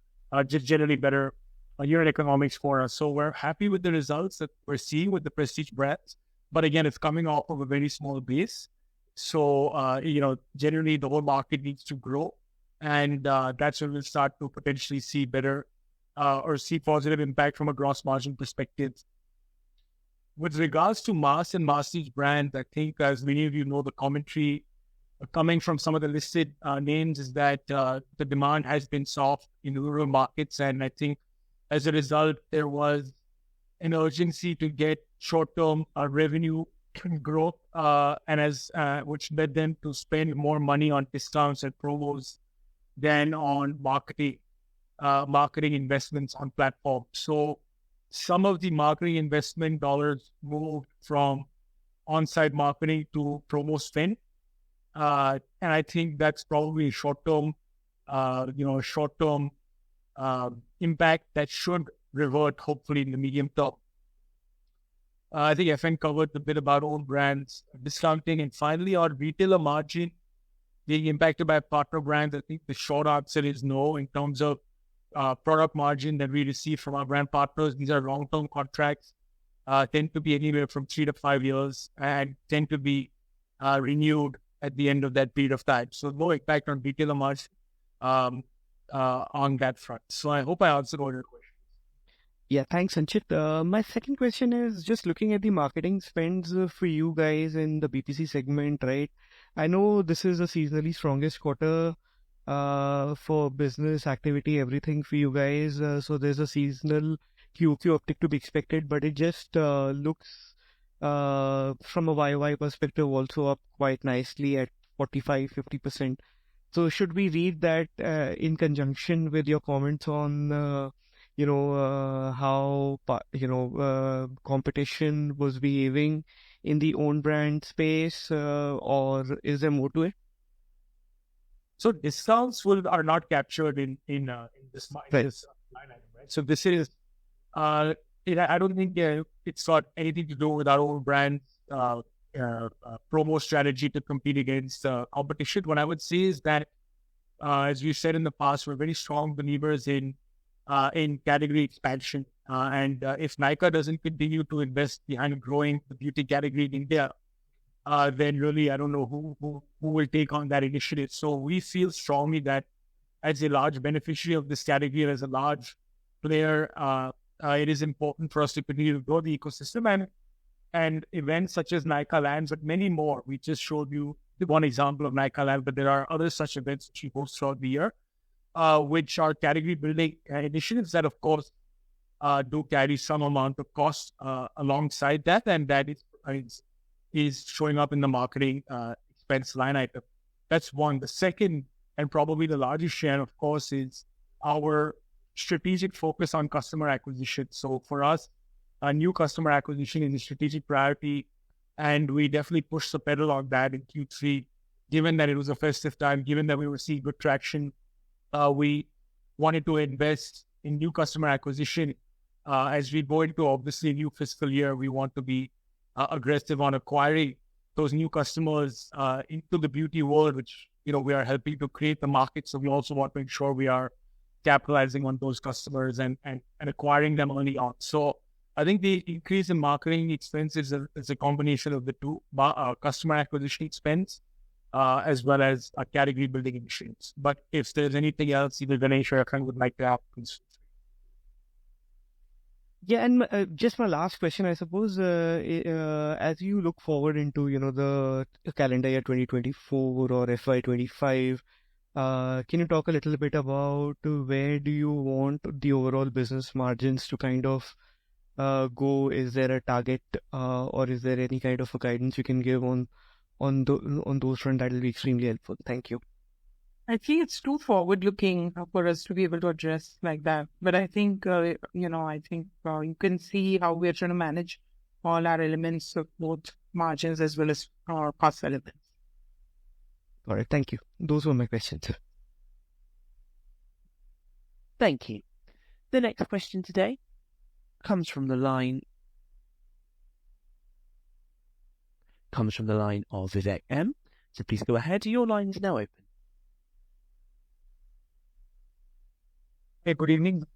just generally better unit economics for us. So we're happy with the results that we're seeing with the prestige brands. But again, it's coming off of a very small base. So, generally the whole market needs to grow. And that's when we'll start to potentially see better or see positive impact from a gross margin perspective. With regards to Mass and Masstige brands, I think, as many of you know, the commentary coming from some of the listed names is that the demand has been soft in rural markets. And I think as a result, there was an urgency to get short-term revenue growth, which led them to spend more money on discounts and promos than on marketing investments on platform. So some of the marketing investment dollars moved from on-site marketing to promo spend. And I think that's probably a short-term impact that should revert hopefully in the medium term. I think FN covered a bit about own brands, discounting, and finally our retailer margin being impacted by partner brands. I think the short answer is no in terms of product margin that we receive from our brand partners. These are long-term contracts, tend to be anywhere from 3 to 5 years and tend to be renewed at the end of that period of time. So no impact on retailer margin on that front. So I hope I answered all your questions. Yeah, thanks, Anshit. My second question is just looking at the marketing spends for you guys in the BPC segment, right? I know this is the seasonally strongest quarter for business activity, everything for you guys. So there's a seasonal QOQ uptick to be expected, but it just looks from a YOY perspective also up quite nicely at 45-50%. So should we read that in conjunction with your comments on how competition was behaving in the own brand space, or is there more to it? So discounts are not captured in this line item, right? So this is I don't think it's got anything to do with our own brand promo strategy to compete against competition. What I would say is that, as we've said in the past, we're very strong believers in category expansion. And if Nykaa doesn't continue to invest behind growing the beauty category in India, then really I don't know who will take on that initiative. So we feel strongly that as a large beneficiary of this category and as a large player, it is important for us to continue to grow the ecosystem and events such as Nykaa Lands, but many more. We just showed you the one example of Nykaa Land, but there are other such events which we host throughout the year, which are category building initiatives that, of course, do carry some amount of cost alongside that, and that is showing up in the marketing expense line item. That's one. The second, and probably the largest share, of course, is our strategic focus on customer acquisition. So for us, new customer acquisition is a strategic priority, and we definitely pushed the pedal on that in Q3. Given that it was a festive time, given that we were seeing good traction, we wanted to invest in new customer acquisition. As we go into obviously a new fiscal year, we want to be aggressive on acquiring those new customers into the beauty world, which we are helping to create the market. So we also want to ensure we are capitalizing on those customers and acquiring them early on. So I think the increase in marketing expenses is a combination of the two, customer acquisition expense as well as category building initiatives. But if there's anything else, either Ganesh or Akran would like to add, please. Yeah, and just my last question, I suppose, as you look forward into, the calendar year 2024 or FY25, can you talk a little bit about where do you want the overall business margins to kind of go? Is there a target or is there any kind of a guidance you can give on those front? That will be extremely helpful. Thank you. I think it's too forward-looking for us to be able to address like that. But I think, you can see how we're trying to manage all our elements of both margins as well as our cost elements. All right. Thank you. Those were my questions. Thank you. The next question today comes from the line of Vivek M. So please go ahead. Your line is now open. Hey, good evening.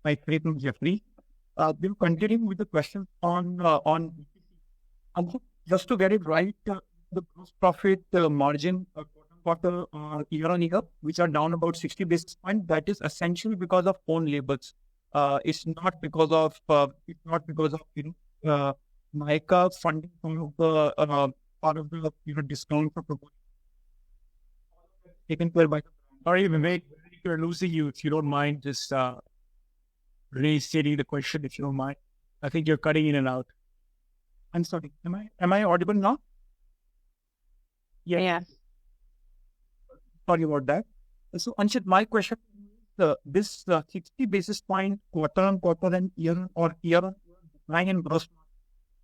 My name is Jeffrey. We're continuing with the question on just to get it right, the gross profit margin quarter year on year, which are down about 60 basis points. That is essentially because of own labels. It's not because of Nykaa funding some of the part of the discount for promotion taken care by. Sorry, Vivek, we're losing you. If you don't mind, just restating the question, if you don't mind. I think you're cutting in and out. I'm sorry. Am I audible now? Yes. Sorry about that. So, Anshit, my question is this 60 basis point quarter on quarter and year on decline in gross margin,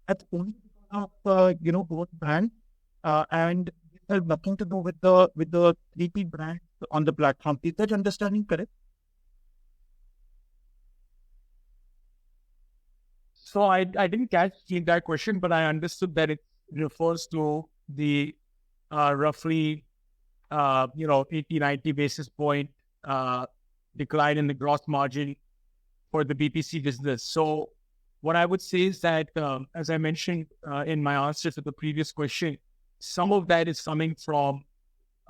that's only because of both brand and it has nothing to do with the 3P brand on the platform. Is that understanding correct? So I didn't catch that question, but I understood that it refers to the roughly 80-90 basis point decline in the gross margin for the BPC business. So what I would say is that, as I mentioned in my answer to the previous question, some of that is coming from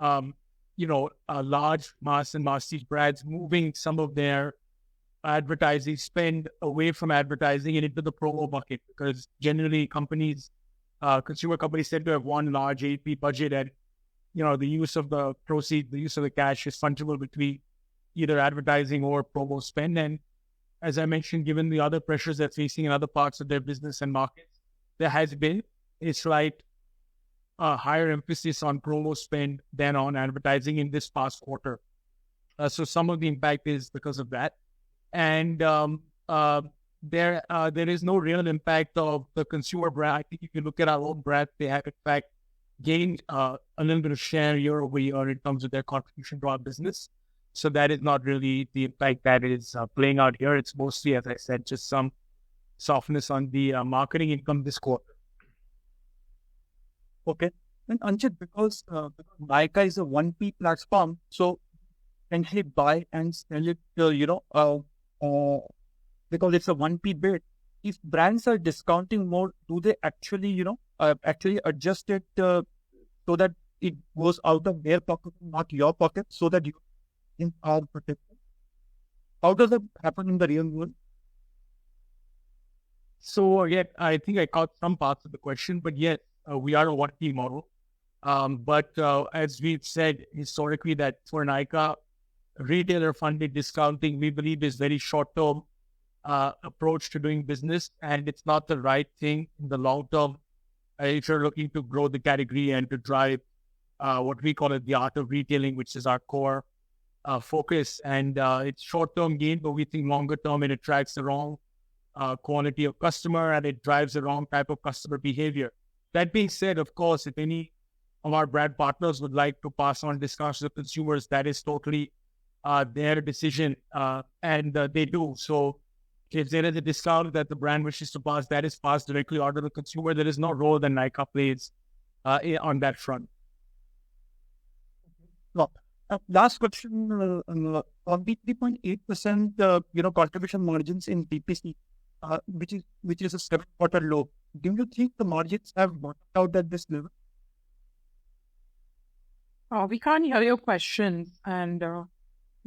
large mass and masstige brands moving some of their advertising spend away from advertising and into the promo bucket, because generally consumer companies tend to have one large AP budget, and the use of the proceeds, the use of the cash is fungible between either advertising or promo spend. And as I mentioned, given the other pressures they're facing in other parts of their business and markets, there has been a slight higher emphasis on promo spend than on advertising in this past quarter. So some of the impact is because of that. And there is no real impact of the consumer brand. I think if you look at our own brand, they have in fact gained a little bit of share year over year in terms of their contribution to our business. So that is not really the impact that is playing out here. It's mostly, as I said, just some softness on the marketing income this quarter. Okay. And Anchit, because Nykaa is a 1P platform, so essentially buy and sell it, because it's a 1P bid. If brands are discounting more, do they actually, actually adjust it so that it goes out of their pocket, not your pocket, so that you are protected? How does it happen in the real world? So again, I think I caught some parts of the question, but yes, we are a 1P model. But as we've said historically, that for Nykaa, retailer-funded discounting, we believe, is very short-term approach to doing business, and it's not the right thing in the long term if you're looking to grow the category and to drive what we call it the art of retailing, which is our core focus. And it's short-term gain, but we think longer-term it attracts the wrong quality of customer and it drives the wrong type of customer behavior. That being said, of course, if any of our brand partners would like to pass on discounts to consumers, that is totally their decision, and they do. So if there is a discount that the brand wishes to pass, that is passed directly on to the consumer. There is no role that Nykaa plays on that front. No. Last question, on the 3.8%, contribution margins in BPC, which is a 7-quarter low. Do you think the margins have bottomed out at this level? We can't hear your questions, and I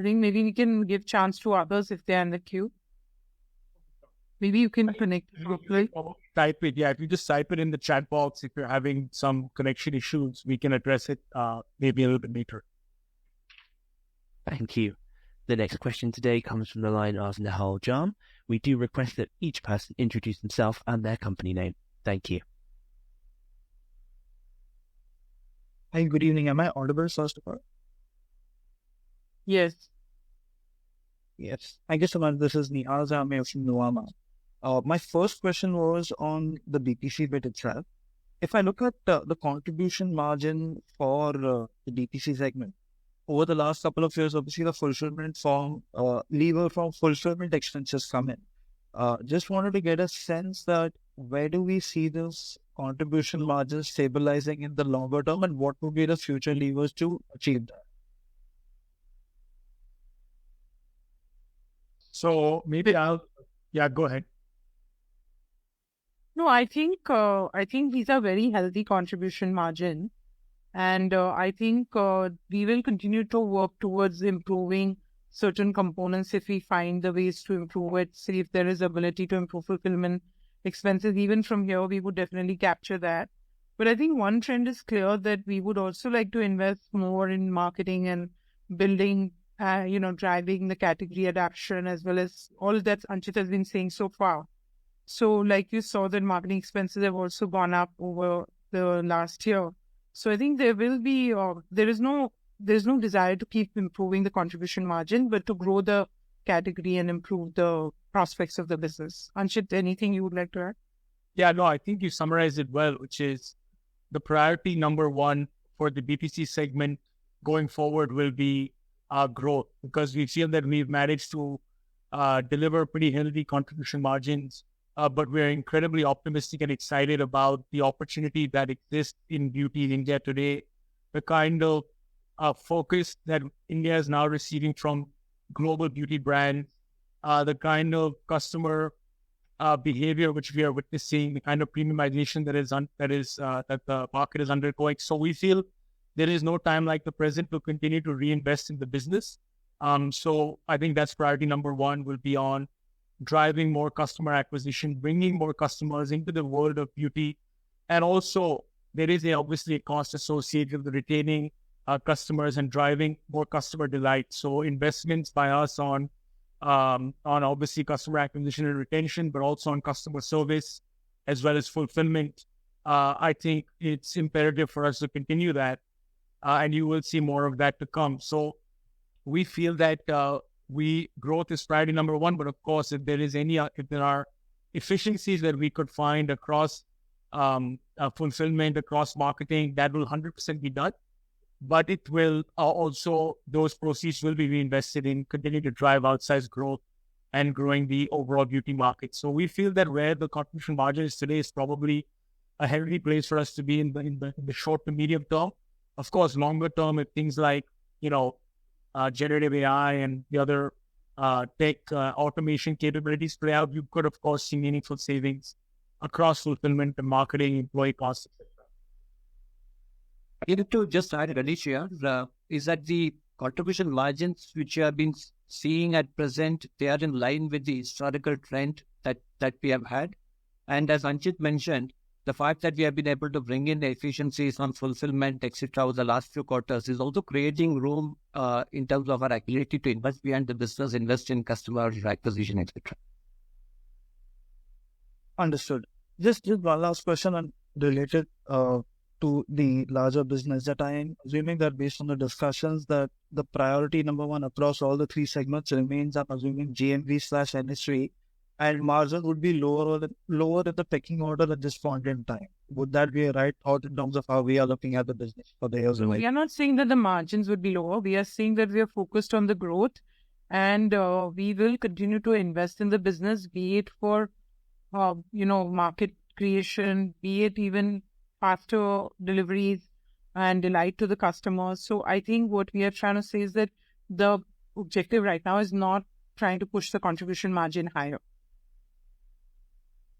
think maybe we can give chance to others if they're in the queue. Maybe you can connect. Type it, yeah. If you just type it in the chat box, if you're having some connection issues, we can address it maybe a little bit later. Thank you. The next question today comes from the line of Nahal Jam. We do request that each person introduce themselves and their company name. Thank you. Hi, good evening. Am I audible, first of all? Yes. Yes. Thank you so much. This is Nykaa Jam from Nuvama. My first question was on the BPC bit itself. If I look at the contribution margin for the BPC segment, over the last couple of years, obviously the fulfillment lever from fulfillment expenses come in. Just wanted to get a sense that where do we see this contribution margin stabilizing in the longer term, and what would be the future levers to achieve that? So maybe go ahead. No, I think these are very healthy contribution margin. And I think we will continue to work towards improving certain components if we find the ways to improve it. See if there is ability to improve fulfillment expenses. Even from here, we would definitely capture that. But I think one trend is clear that we would also like to invest more in marketing and building, driving the category adoption, as well as all that Anchit has been saying so far. So like you saw that marketing expenses have also gone up over the last year. So I think there will be, there's no desire to keep improving the contribution margin, but to grow the category and improve the prospects of the business. Anchit, anything you would like to add? Yeah, no, I think you summarized it well, which is the priority number one for the BPC segment going forward will be growth, because we feel that we've managed to deliver pretty healthy contribution margins. But we're incredibly optimistic and excited about the opportunity that exists in beauty in India today. The kind of focus that India is now receiving from global beauty brands, the kind of customer behavior which we are witnessing, the kind of premiumization that the market is undergoing. So we feel there is no time like the present to continue to reinvest in the business. So I think that's priority number one, will be on driving more customer acquisition, bringing more customers into the world of beauty. And also there is obviously a cost associated with retaining customers and driving more customer delight. So investments by us on obviously customer acquisition and retention, but also on customer service as well as fulfillment. I think it's imperative for us to continue that, and you will see more of that to come. So we feel that growth is priority number one, but of course, if there are efficiencies that we could find across fulfillment, across marketing, that will 100% be done. But it will also, those proceeds will be reinvested in continue to drive outsized growth and growing the overall beauty market. So we feel that where the contribution margin is today is probably a healthy place for us to be in the short to medium term. Of course, longer term, if things like, generative AI and the other tech automation capabilities play out, you could, of course, see meaningful savings across fulfillment and marketing, employee costs, etc. I need to just add, Ganesh here, is that the contribution margins which you have been seeing at present, they are in line with the historical trend that we have had. And as Anchit mentioned, the fact that we have been able to bring in the efficiencies on fulfillment, etc., over the last few quarters is also creating room in terms of our ability to invest behind the business, invest in customer acquisition, etc. Understood. Just one last question and related to the larger business, that I am assuming that based on the discussions that the priority number one across all the three segments remains, I'm assuming GMV/NSV, and margin would be lower in the pecking order at this point in time. Would that be a right thought in terms of how we are looking at the business for the years ahead? We are not saying that the margins would be lower. We are saying that we are focused on the growth, and we will continue to invest in the business, be it for market creation, be it even faster deliveries and delight to the customers. So I think what we are trying to say is that the objective right now is not trying to push the contribution margin higher.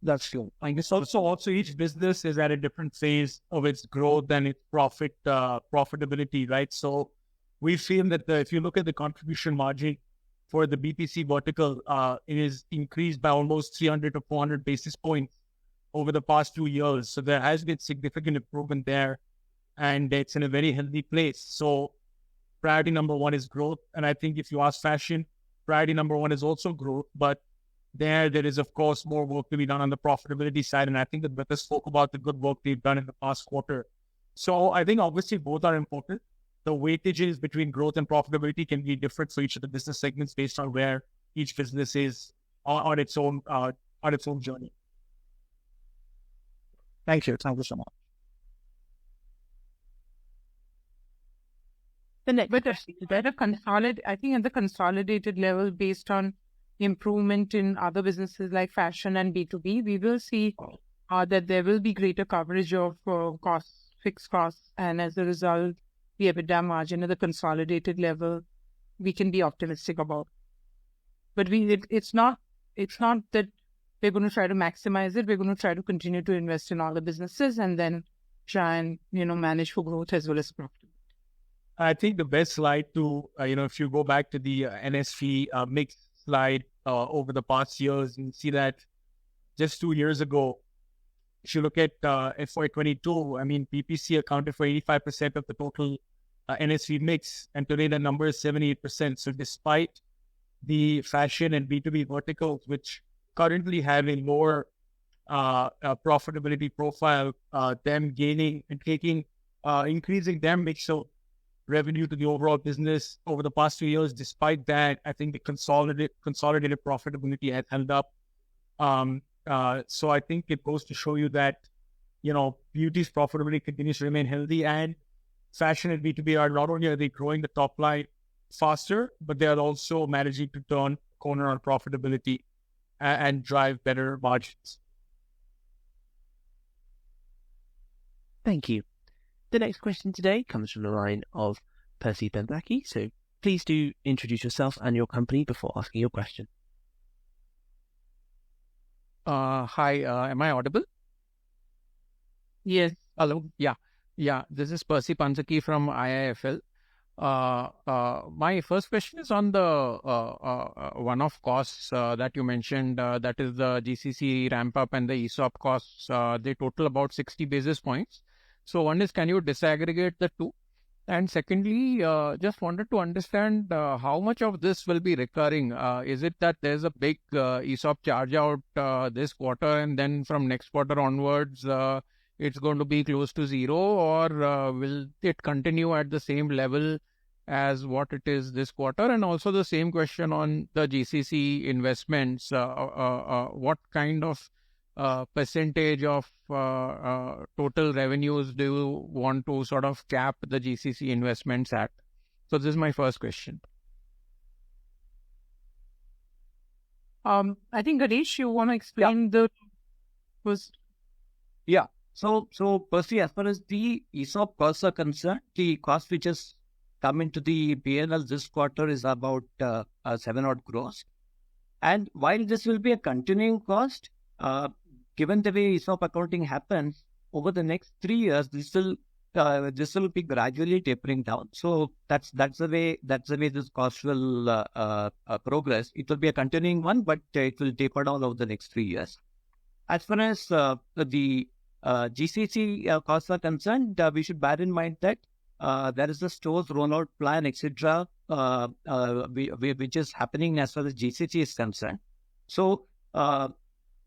That's true. I guess also each business is at a different phase of its growth and its profitability, right? So we feel that if you look at the contribution margin for the BPC vertical, it is increased by almost 300 to 400 basis points over the past 2 years. So there has been significant improvement there, and it's in a very healthy place. So priority number one is growth. And I think if you ask fashion, priority number one is also growth. But there is, of course, more work to be done on the profitability side. And I think that Betta spoke about the good work they've done in the past quarter. So I think obviously both are important. The weightages between growth and profitability can be different for each of the business segments based on where each business is on its own journey. Thank you. Thank you so much. I think at the consolidated level, based on improvement in other businesses like fashion and B2B, we will see that there will be greater coverage of fixed costs, and as a result, the EBITDA margin at the consolidated level, we can be optimistic about. But it's not that we're going to try to maximize it. We're going to try to continue to invest in all the businesses and then try and manage for growth as well as profitability. I think the best slide to if you go back to the NSV mix slide over the past years, you see that just 2 years ago, if you look at FY22, I mean, PPC accounted for 85% of the total NSV mix, and today the number is 78%. So despite the fashion and B2B verticals, which currently have a lower profitability profile, them gaining and increasing their mix of revenue to the overall business over the past 2 years. Despite that, I think the consolidated profitability has held up. So I think it goes to show you that, beauty's profitability continues to remain healthy, and fashion and B2B are not only growing the top line faster, but they are also managing to turn corner on profitability and drive better margins. Thank you. The next question today comes from the line of Percy Panthaki. So please do introduce yourself and your company before asking your question. Hi, am I audible? Yes. Hello. Yeah. This is Percy Panthaki from IIFL. My first question is on the one-off costs that you mentioned, that is the GCC ramp-up and the ESOP costs. They total about 60 basis points. So one is, can you disaggregate the two? And secondly, just wanted to understand how much of this will be recurring. Is it that there's a big ESOP charge out this quarter, and then from next quarter onwards, it's going to be close to zero, or will it continue at the same level as what it is this quarter? And also the same question on the GCC investments. What kind of percentage of total revenues do you want to sort of cap the GCC investments at? So this is my first question. I think Ganesh, you want to explain the first? Yeah. So Percy, as far as the ESOP costs are concerned, the cost which has come into the P&L this quarter is about 7 odd crores. And while this will be a continuing cost, given the way ESOP accounting happens, over the next 3 years, this will be gradually tapering down. So that's the way this cost will progress. It will be a continuing one, but it will taper down over the next 3 years. As far as the GCC costs are concerned, we should bear in mind that there is a stores rollout plan, etc., which is happening as far as GCC is concerned. So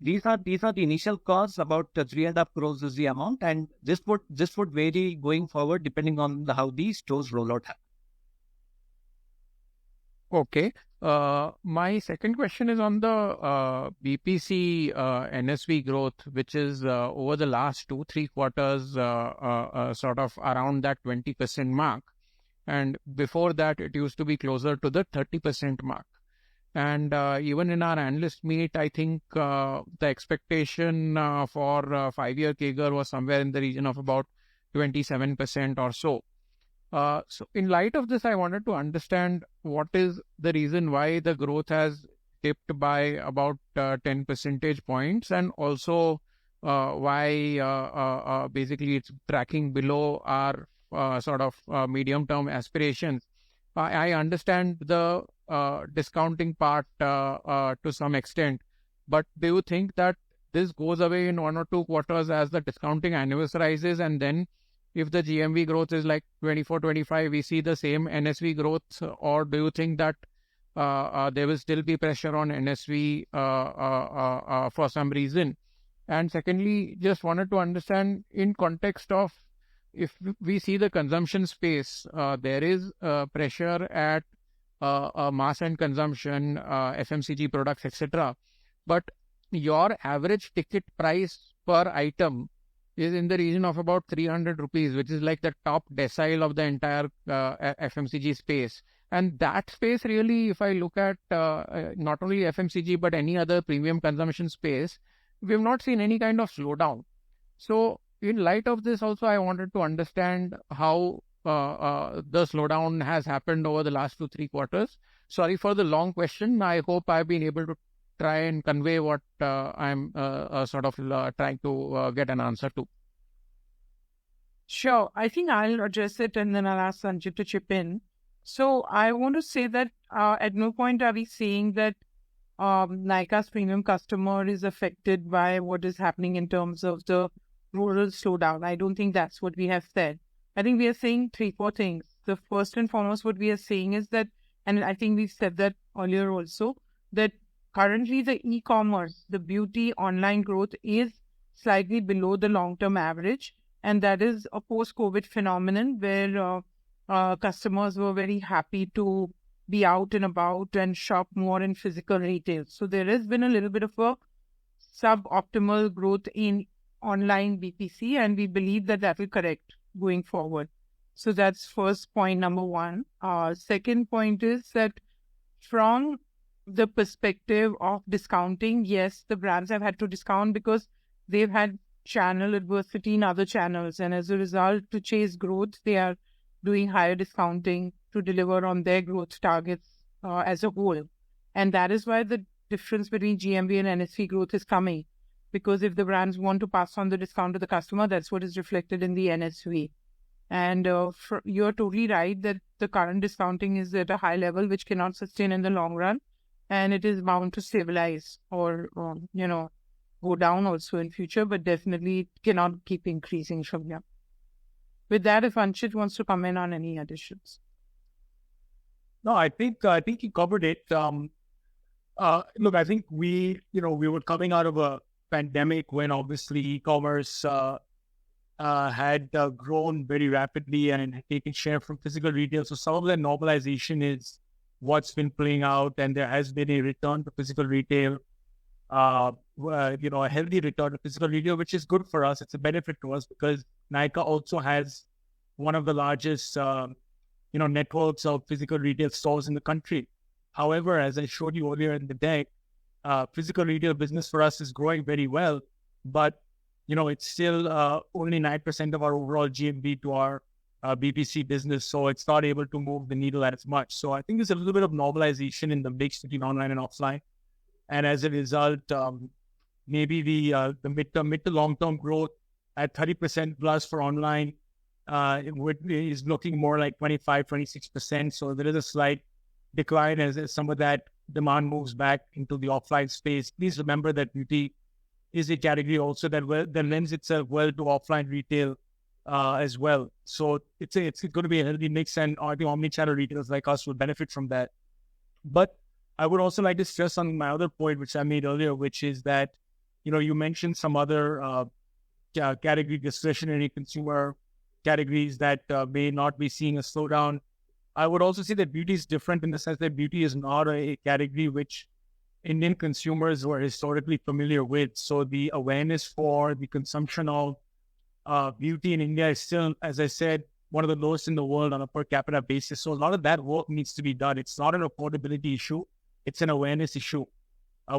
these are the initial costs. About 3.5 crores is the amount, and this would vary going forward depending on how the stores rollout happens. Okay. My second question is on the BPC NSV growth, which is over the last 2-3 quarters sort of around that 20% mark. And before that, it used to be closer to the 30% mark. And even in our analyst meet, I think the expectation for 5-year CAGR was somewhere in the region of about 27% or so. So in light of this, I wanted to understand what is the reason why the growth has dipped by about 10 percentage points, and also why basically it's tracking below our sort of medium-term aspirations. I understand the discounting part to some extent, but do you think that this goes away in 1 or 2 quarters as the discounting anniversarizes, and then if the GMV growth is like 24-25, we see the same NSV growth, or do you think that there will still be pressure on NSV for some reason? And secondly, just wanted to understand in context of if we see the consumption space, there is pressure at mass and consumption, FMCG products, etc. But your average ticket price per item is in the region of about 300 rupees, which is like the top decile of the entire FMCG space. And that space really, if I look at not only FMCG, but any other premium consumption space, we have not seen any kind of slowdown. So in light of this also, I wanted to understand how the slowdown has happened over the last 2-3 quarters. Sorry for the long question. I hope I've been able to try and convey what I'm sort of trying to get an answer to. Sure. I think I'll address it and then I'll ask Sanjit to chip in. So I want to say that at no point are we saying that Nykaa's premium customer is affected by what is happening in terms of the rural slowdown. I don't think that's what we have said. I think we are saying 3-4 things. The first and foremost, what we are saying is that, and I think we've said that earlier also, that currently the e-commerce, the beauty online growth is slightly below the long-term average. And that is a post-COVID phenomenon where customers were very happy to be out and about and shop more in physical retail. So there has been a little bit of a suboptimal growth in online BPC, and we believe that that will correct going forward. So that's first point, number one. Second point is that from the perspective of discounting, yes, the brands have had to discount because they've had channel adversity in other channels, and as a result, to chase growth, they are doing higher discounting to deliver on their growth targets as a whole. And that is why the difference between GMV and NSV growth is coming, because if the brands want to pass on the discount to the customer, that's what is reflected in the NSV. And you're totally right that the current discounting is at a high level, which cannot sustain in the long run, and it is bound to stabilize or go down also in future, but definitely cannot keep increasing from here. With that, if Anchit wants to comment on any additions. No, I think you covered it. Look, I think we were coming out of a pandemic when obviously e-commerce had grown very rapidly and had taken share from physical retail. So some of the normalization is what's been playing out, and there has been a return to physical retail. A healthy return to physical retail, which is good for us. It's a benefit to us because Nykaa also has one of the largest, networks of physical retail stores in the country. However, as I showed you earlier in the deck, physical retail business for us is growing very well, but it's still only 9% of our overall GMV to our BPC business, so it's not able to move the needle as much. So I think there's a little bit of normalization in the mix between online and offline, and as a result, maybe the mid to long term growth at 30% plus for online is looking more like 25-26%. So there is a slight decline as some of that demand moves back into the offline space. Please remember that beauty is a category also that lends itself well to offline retail as well. So it's going to be a healthy mix, and I think omnichannel retailers like us will benefit from that. But I would also like to stress on my other point, which I made earlier, which is that, you mentioned some other category, discretionary consumer categories that may not be seeing a slowdown. I would also say that beauty is different in the sense that beauty is not a category which Indian consumers were historically familiar with. So the awareness for the consumption of beauty in India is still, as I said, one of the lowest in the world on a per capita basis. So a lot of that work needs to be done. It's not an affordability issue. It's an awareness issue.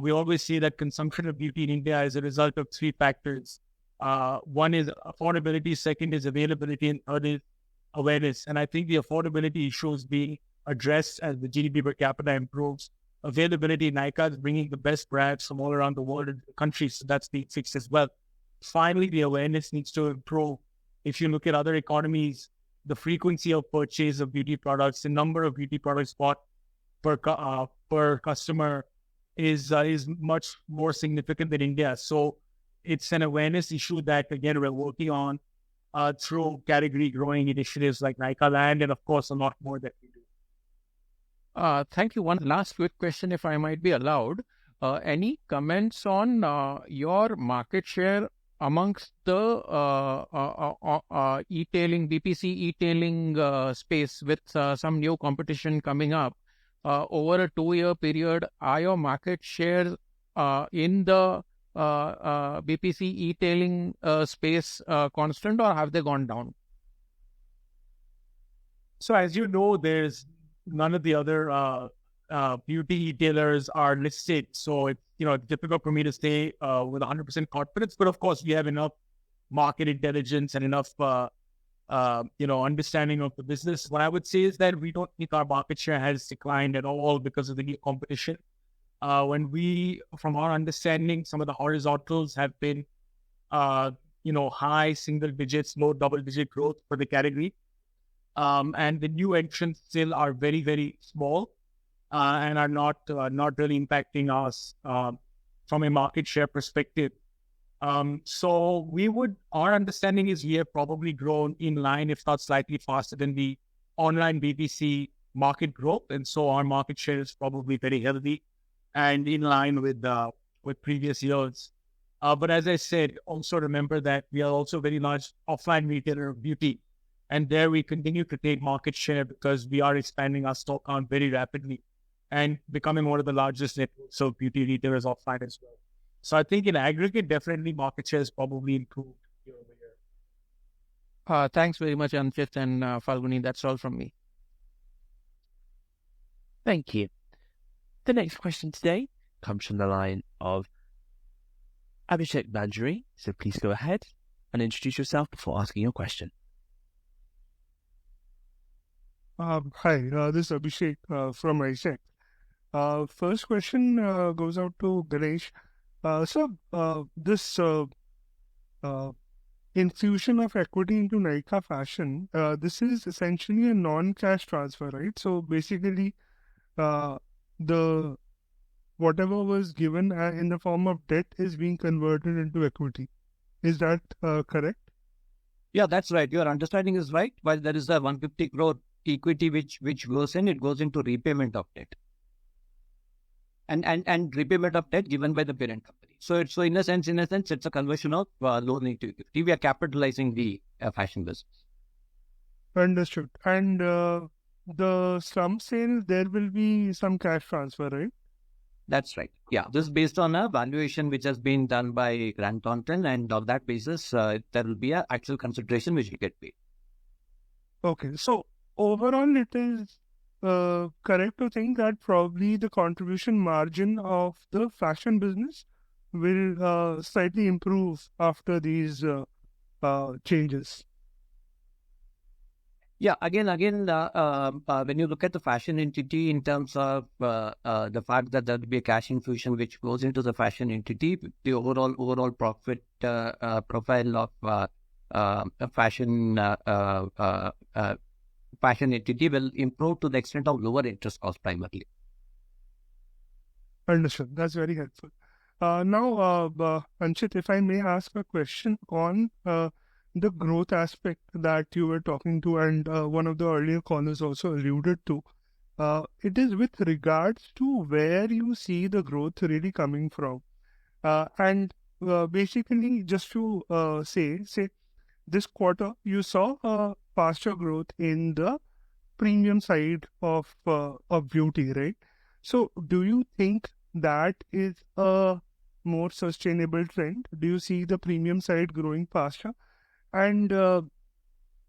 We always say that consumption of beauty in India is a result of three factors. One is affordability, second is availability, and third is awareness. And I think the affordability issue is being addressed as the GDP per capita improves. Availability, Nykaa is bringing the best brands from all around the world into the country, so that's being fixed as well. Finally, the awareness needs to improve. If you look at other economies, the frequency of purchase of beauty products, the number of beauty products bought per customer is much more significant than India. So it's an awareness issue that, again, we're working on through category growing initiatives like Nykaa Land, and of course, a lot more that we do. Thank you. One last quick question, if I might be allowed. Any comments on your market share amongst the e-tailing, BPC e-tailing space with some new competition coming up over a 2-year period? Are your market shares in the BPC e-tailing space constant, or have they gone down? So as you know, there's none of the other beauty retailers are listed. So it's difficult for me to say with 100% confidence. But of course, we have enough market intelligence and enough understanding of the business. What I would say is that we don't think our market share has declined at all because of the new competition. From our understanding, some of the horizontals have been high single digits, low double digit growth for the category. And the new entrants still are very, very small and are not really impacting us from a market share perspective. So our understanding is we have probably grown in line, if not slightly faster than the online BPC market growth. And so our market share is probably very healthy and in line with previous years. But as I said, also remember that we are also a very large offline retailer of beauty. And there we continue to take market share because we are expanding our store count very rapidly and becoming one of the largest networks of beauty retailers offline as well. So I think in aggregate, definitely market share has probably improved year over year. Thanks very much, Anchit and Falguni. That's all from me. Thank you. The next question today comes from the line of Abhishek Banjari. So please go ahead and introduce yourself before asking your question. Hi, this is Abhishek from ISEC. First question goes out to Ganesh. This infusion of equity into Nykaa Fashion, this is essentially a non-cash transfer, right? So basically, the whatever was given in the form of debt is being converted into equity. Is that correct? Yeah, that's right. Your understanding is right. While there is a 150 crore equity which goes in, it goes into repayment of debt. And repayment of debt given by the parent company. So in a sense, it's a conversion of loan into equity. We are capitalizing the fashion business. Understood. And the slum sale, there will be some cash transfer, right? That's right. Yeah, this is based on a valuation which has been done by Grant Thornton, and on that basis, there will be an actual consideration which will get paid. Okay, so overall, it is correct to think that probably the contribution margin of the fashion business will slightly improve after these changes? Yeah, again, when you look at the fashion entity in terms of the fact that there will be a cash infusion which goes into the fashion entity, the overall profit profile of a fashion entity will improve to the extent of lower interest cost primarily. Understood. That's very helpful. Now, Anchit, if I may ask a question on the growth aspect that you were talking to, and one of the earlier callers also alluded to. It is with regards to where you see the growth really coming from. And basically, just to say this quarter, you saw faster growth in the premium side of beauty, right? So, do you think that is a more sustainable trend? Do you see the premium side growing faster? And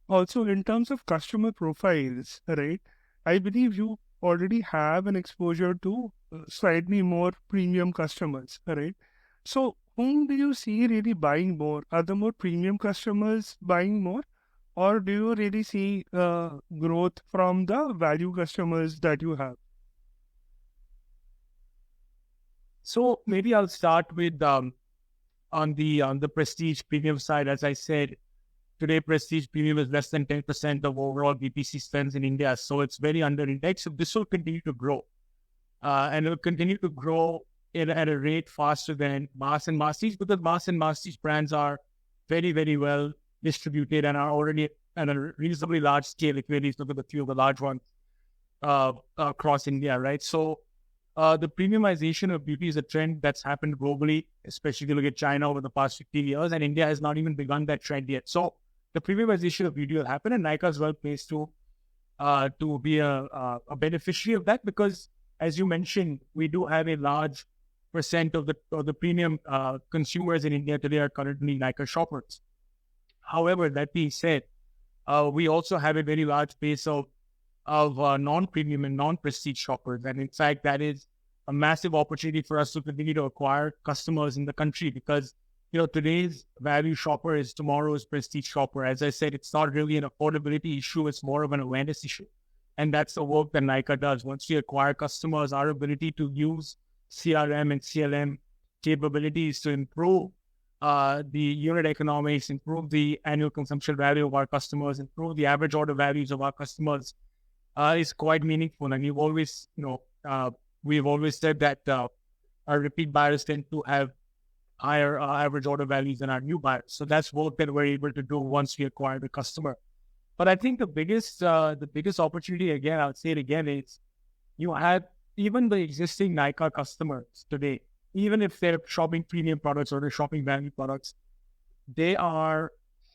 also, in terms of customer profiles, right? I believe you already have an exposure to slightly more premium customers, right? So, whom do you see really buying more? Are the more premium customers buying more? Or do you really see growth from the value customers that you have? So maybe I'll start with on the prestige premium side. As I said, today prestige premium is less than 10% of overall BPC spends in India, so it's very under indexed. So this will continue to grow, and it will continue to grow at a rate faster than mass and masstige, because mass and masstige brands are very, very well distributed and are already at a reasonably large scale. If you really look at the few of the large ones across India, right? So the premiumization of beauty is a trend that's happened globally, especially if you look at China over the past 15 years, and India has not even begun that trend yet. So the premiumization of beauty will happen, and Nykaa is well placed to be a beneficiary of that, because, as you mentioned, we do have a large percent of the premium consumers in India today are currently Nykaa shoppers. However, that being said, we also have a very large base of non-premium and non-prestige shoppers, and in fact, that is a massive opportunity for us to continue to acquire customers in the country, because today's value shopper is tomorrow's prestige shopper. As I said, it's not really an affordability issue; it's more of an awareness issue, and that's the work that Nykaa does. Once we acquire customers, our ability to use CRM and CLM capabilities to improve the unit economics, improve the annual consumption value of our customers, improve the average order values of our customers is quite meaningful. And we've always said that our repeat buyers tend to have higher average order values than our new buyers. So that's work that we're able to do once we acquire the customer. But I think the biggest opportunity, again, I'll say it again, is you have even the existing Nykaa customers today, even if they're shopping premium products or they're shopping value products, they are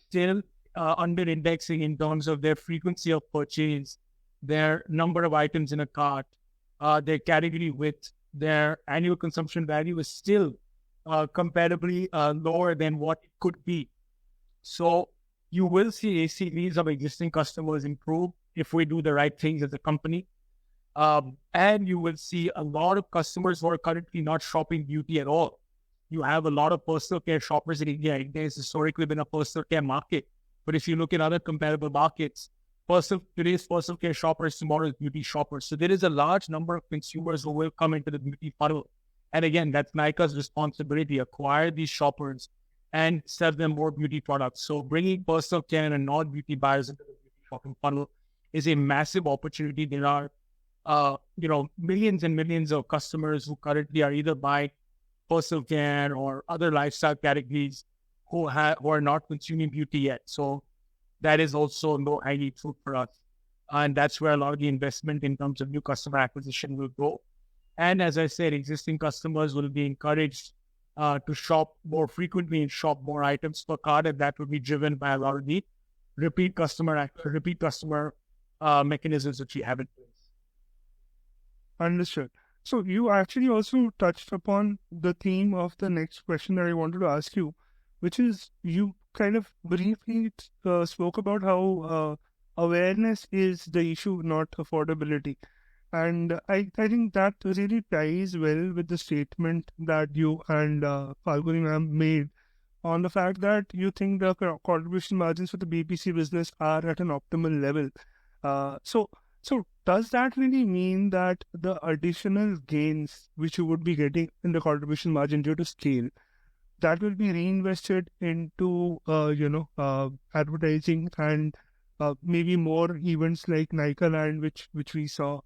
still under indexing in terms of their frequency of purchase, their number of items in a cart, their category width, their annual consumption value is still comparably lower than what it could be. So you will see ACVs of existing customers improve if we do the right things as a company. And you will see a lot of customers who are currently not shopping beauty at all. You have a lot of personal care shoppers in India. India has historically been a personal care market. But if you look at other comparable markets, today's personal care shoppers, tomorrow's beauty shoppers. So there is a large number of consumers who will come into the beauty funnel. And again, that's Nykaa's responsibility, acquire these shoppers and sell them more beauty products. So bringing personal care and non-beauty buyers into the beauty shopping funnel is a massive opportunity. There are millions and millions of customers who currently are either buying personal care or other lifestyle categories who are not consuming beauty yet. So that is also low-hanging fruit for us. And that's where a lot of the investment in terms of new customer acquisition will go. And as I said, existing customers will be encouraged to shop more frequently and shop more items per cart, and that will be driven by a lot of the repeat customer mechanisms that we have in place. Understood. So you actually also touched upon the theme of the next question that I wanted to ask you, which is you kind of briefly spoke about how awareness is the issue, not affordability. And I think that really ties well with the statement that you and Falguni ma'am made on the fact that you think the contribution margins for the BPC business are at an optimal level. So does that really mean that the additional gains which you would be getting in the contribution margin due to scale, that will be reinvested into advertising and maybe more events like Nykaa Land, which we saw?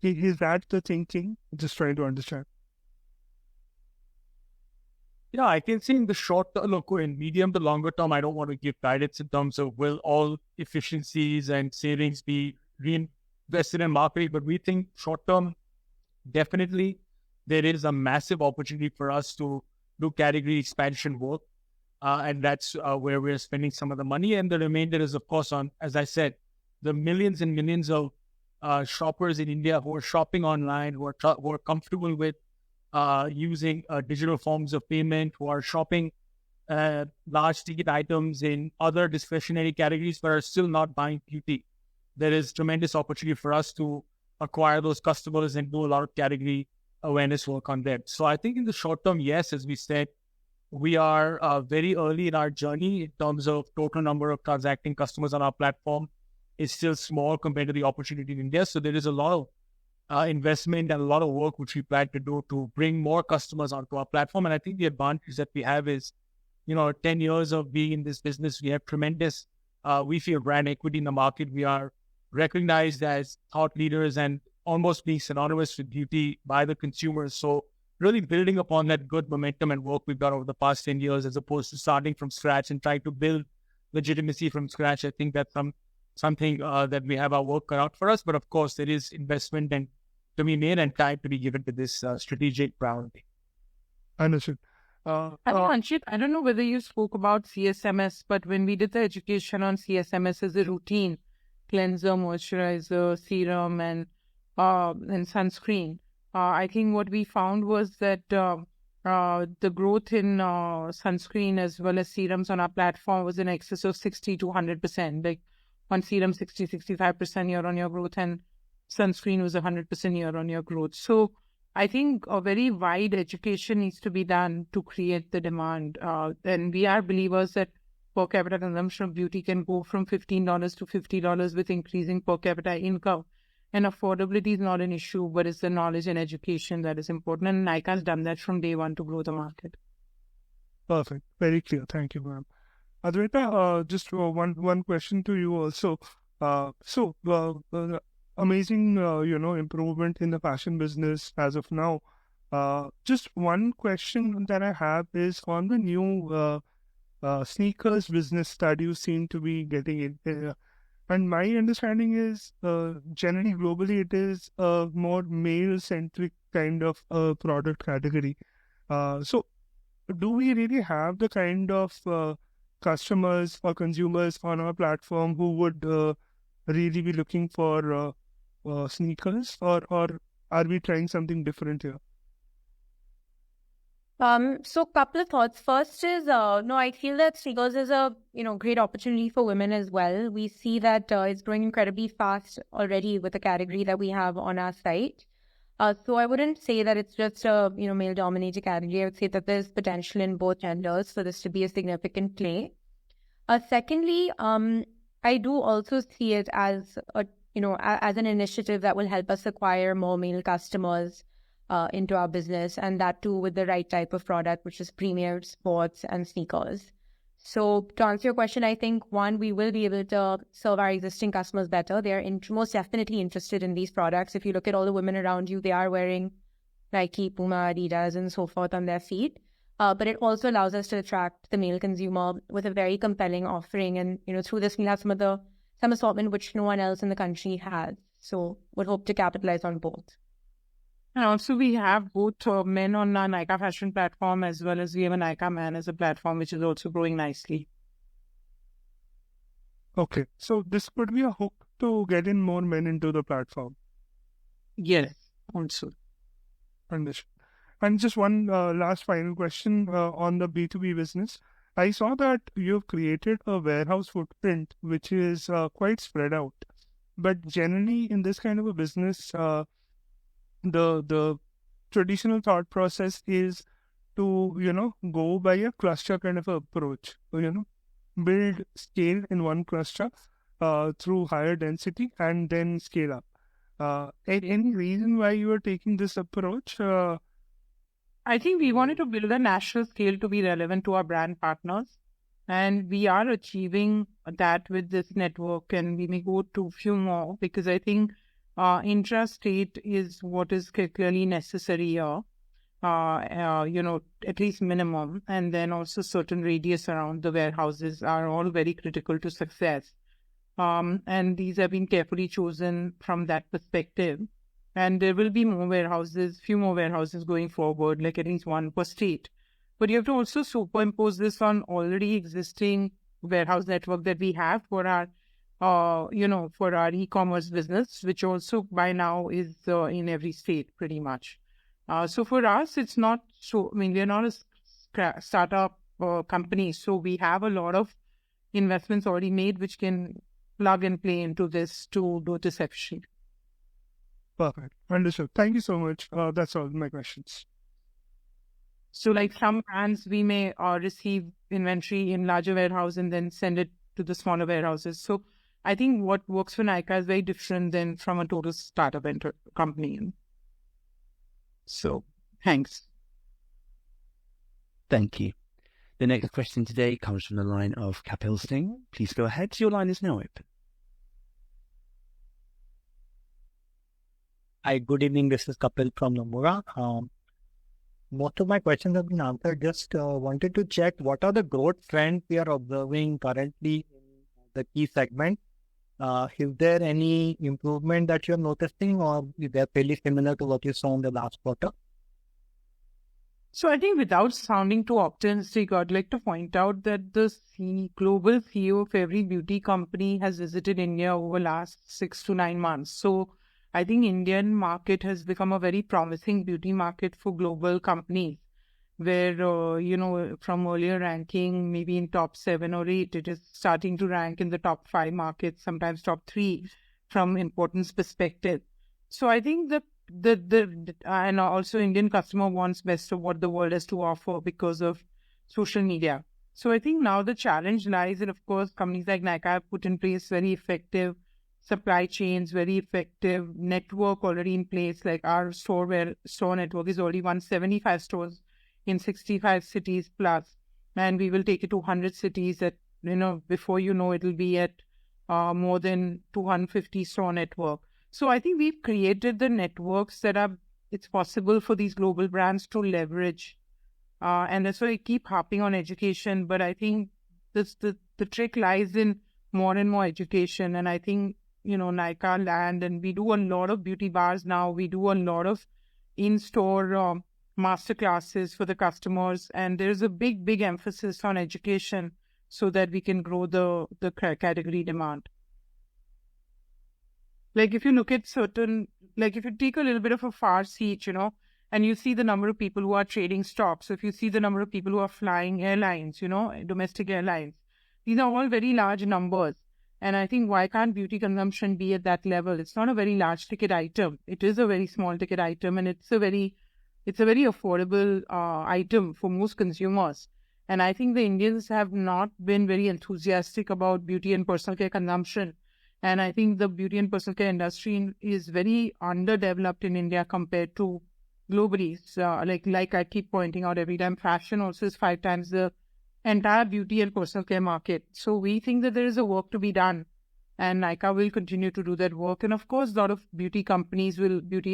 Is that the thinking? Just trying to understand. Yeah, I can see in the short term, look, in medium to longer term, I don't want to give guidance in terms of will all efficiencies and savings be reinvested in marketing, but we think short term, definitely there is a massive opportunity for us to do category expansion work. And that's where we're spending some of the money. And the remainder is, of course, on, as I said, the millions and millions of shoppers in India who are shopping online, who are comfortable with using digital forms of payment, who are shopping large ticket items in other discretionary categories, but are still not buying beauty. There is tremendous opportunity for us to acquire those customers and do a lot of category awareness work on them. So I think in the short term, yes, as we said, we are very early in our journey in terms of total number of transacting customers on our platform. It's still small compared to the opportunity in India. So there is a lot of investment and a lot of work which we plan to do to bring more customers onto our platform. And I think the advantage that we have is, 10 years of being in this business, we have tremendous, we feel brand equity in the market. We are recognized as thought leaders and almost being synonymous with beauty by the consumers. So really building upon that good momentum and work we've done over the past 10 years, as opposed to starting from scratch and trying to build legitimacy from scratch. I think that's something that we have our work cut out for us. But of course, there is investment and to be made and time to be given to this strategic priority. Understood. Anshit, I don't know whether you spoke about CSMS, but when we did the education on CSMS as a routine, cleanser, moisturizer, serum, and sunscreen, I think what we found was that the growth in sunscreen as well as serums on our platform was in excess of 60 to 100%. Like on serum, 60-65% year-on-year growth, and sunscreen was 100% year-on-year growth. So I think a very wide education needs to be done to create the demand. And we are believers that per capita consumption of beauty can go from $15 to $50 with increasing per capita income. And affordability is not an issue, but it's the knowledge and education that is important. And Nykaa has done that from day one to grow the market. Perfect. Very clear. Thank you, ma'am. Adwaita, just one question to you also. Amazing, improvement in the fashion business as of now. Just one question that I have is on the new sneakers business that you seem to be getting in. And my understanding is, generally globally, it is a more male-centric kind of product category. So, do we really have the kind of customers or consumers on our platform who would really be looking for sneakers, or are we trying something different here? So couple of thoughts. First is, no, I feel that sneakers is a, great opportunity for women as well. We see that it's growing incredibly fast already with the category that we have on our site. So I wouldn't say that it's just a, male-dominated category. I would say that there's potential in both genders for this to be a significant play. Secondly, I do also see it as as an initiative that will help us acquire more male customers into our business, and that too with the right type of product, which is premium sports and sneakers. So to answer your question, I think one, we will be able to serve our existing customers better. They're most definitely interested in these products. If you look at all the women around you, they are wearing Nike, Puma, Adidas, and so forth on their feet. But it also allows us to attract the male consumer with a very compelling offering. And, through this, we'll have some assortment which no one else in the country has. So we'll hope to capitalize on both. And also we have both men on our Nykaa fashion platform, as well as we have a Nykaa man as a platform, which is also growing nicely. Okay, so this could be a hook to get in more men into the platform. Yes, also. Understood. And just one last final question on the B2B business. I saw that you've created a warehouse footprint which is quite spread out. But generally, in this kind of a business, the traditional thought process is to go by a cluster kind of a approach. Build scale in one cluster through higher density and then scale up. Any reason why you are taking this approach? I think we wanted to build a national scale to be relevant to our brand partners. And we are achieving that with this network, and we may go to a few more because I think intrastate is what is clearly necessary here. At least minimum, and then also certain radius around the warehouses are all very critical to success. And these have been carefully chosen from that perspective. And there will be few more warehouses going forward, like at least one per state. But you have to also superimpose this on already existing warehouse network that we have for our, for our e-commerce business, which also by now is in every state pretty much. So for us, it's not so, we're not a startup company. So we have a lot of investments already made, which can plug and play into this to do this efficiently. Perfect. Understood. Thank you so much. That's all my questions. So like some brands, we may receive inventory in larger warehouse and then send it to the smaller warehouses. So I think what works for Nykaa is very different than from a total startup company. So thanks. Thank you. The next question today comes from the line of Kapil Singh. Please go ahead. Your line is now open. Hi, good evening. This is Kapil from Nomura. Most of my questions have been answered. Just wanted to check what are the growth trends we are observing currently in the key segment. Is there any improvement that you're noticing, or is they fairly similar to what you saw in the last quarter? So I think without sounding too optimistic, I'd like to point out that the global CEO of every beauty company has visited India over the last 6 to 9 months. So I think Indian market has become a very promising beauty market for global companies, where, from earlier ranking, maybe in top 7 or 8, it is starting to rank in the top 5 markets, sometimes top 3 from importance perspective. So I think that and also Indian customer wants best of what the world has to offer because of social media. So I think now the challenge lies in, of course, companies like Nykaa have put in place very effective supply chains, very effective network already in place. Like our store network is already 175 stores in 65 cities plus, and we will take it to 100 cities at, before it'll be at more than 250 store network. So I think we've created the networks that it's possible for these global brands to leverage. And that's why I keep harping on education, but I think the trick lies in more and more education. And I think, Nykaa land, and we do a lot of beauty bars now. We do a lot of in-store master classes for the customers. And there's a big emphasis on education so that we can grow the category demand. Like if you look at if you take a little bit of a far seat, and you see the number of people who are trading stocks. So if you see the number of people who are flying airlines, domestic airlines, these are all very large numbers. And I think why can't beauty consumption be at that level? It's not a very large ticket item. It is a very small ticket item, and it's a very affordable item for most consumers. And I think the Indians have not been very enthusiastic about beauty and personal care consumption. And I think the beauty and personal care industry is very underdeveloped in India compared to globally. So, like I keep pointing out every time, fashion also is 5 times the entire beauty and personal care market. So we think that there is a work to be done, and Nykaa will continue to do that work. And of course, a lot of beauty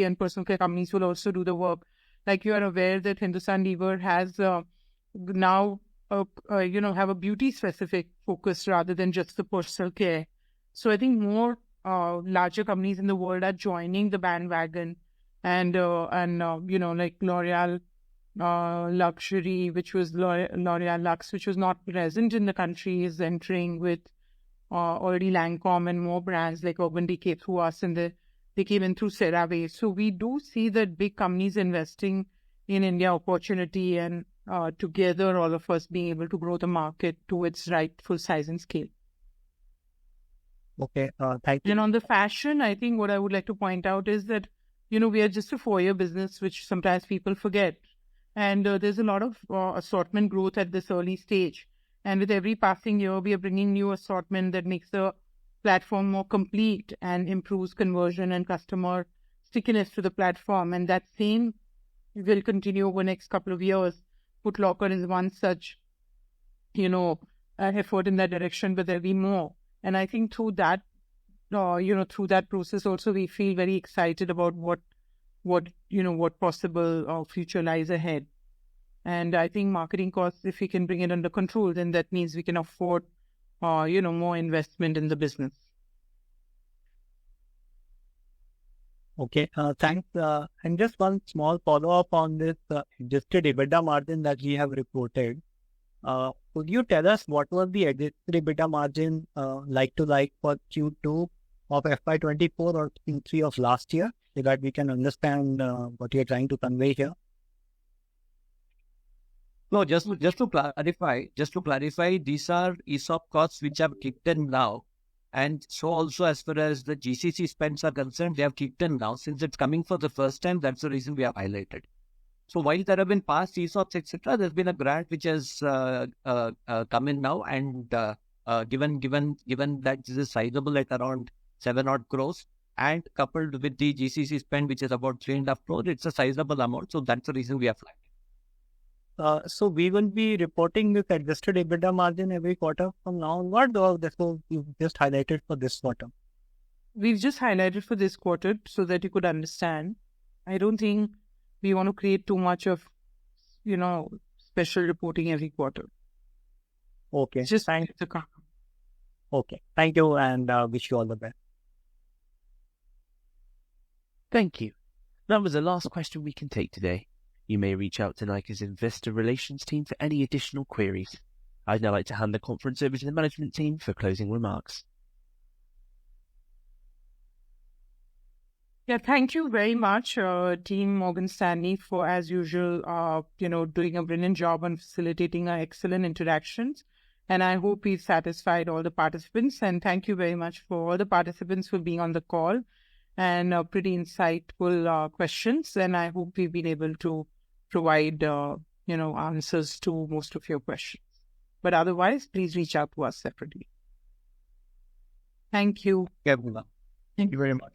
and personal care companies will also do the work. Like you are aware that Hindustan Lever has now, have a beauty specific focus rather than just the personal care. So I think more larger companies in the world are joining the bandwagon, and like L'Oreal Luxury, which was L'Oreal Luxe, which was not present in the country, is entering with already Lancome and more brands like Urban Decay through us, and they came in through CeraVe. So we do see that big companies investing in India opportunity, and together, all of us being able to grow the market to its rightful size and scale. Okay, thank you. And on the fashion, I think what I would like to point out is that, we are just a 4-year business, which sometimes people forget. And there's a lot of assortment growth at this early stage. And with every passing year, we are bringing new assortment that makes the platform more complete and improves conversion and customer stickiness to the platform. And that same will continue over the next couple of years. Foot Locker is one such, effort in that direction, but there'll be more. And I think through that, through that process also, we feel very excited about what possible future lies ahead. And I think marketing costs, if we can bring it under control, then that means we can afford, more investment in the business. Okay, thanks. And just one small follow-up on this adjusted EBITDA margin that we have reported. Could you tell us what was the adjusted EBITDA margin like to like for Q2 of FY24 or Q3 of last year, so that we can understand what you're trying to convey here? No, just to clarify, these are ESOP costs which have kicked in now. And so also as far as the GCC spends are concerned, they have kicked in now. Since it's coming for the first time, that's the reason we have highlighted. So while there have been past ESOPs, etc., there's been a grant which has come in now. And given that this is sizable at around 7 odd crores, and coupled with the GCC spend, which is about 3.5 crores, it's a sizable amount. So that's the reason we have flagged. So we will be reporting this adjusted EBITDA margin every quarter from now onward, or this will you just highlighted for this quarter? We've just highlighted for this quarter so that you could understand. I don't think we want to create too much of, special reporting every quarter. Okay. It's just thank you. Okay. Thank you, and wish you all the best. Thank you. That was the last question we can take today. You may reach out to Nykaa's investor relations team for any additional queries. I'd now like to hand the conference over to the management team for closing remarks. Yeah, thank you very much, Team Morgan Stanley, for, as usual, doing a brilliant job on facilitating our excellent interactions. And I hope we've satisfied all the participants. And thank you very much for all the participants for being on the call and pretty insightful questions. And I hope we've been able to provide, answers to most of your questions. But otherwise, please reach out to us separately. Thank you. Yeah, thank you very much.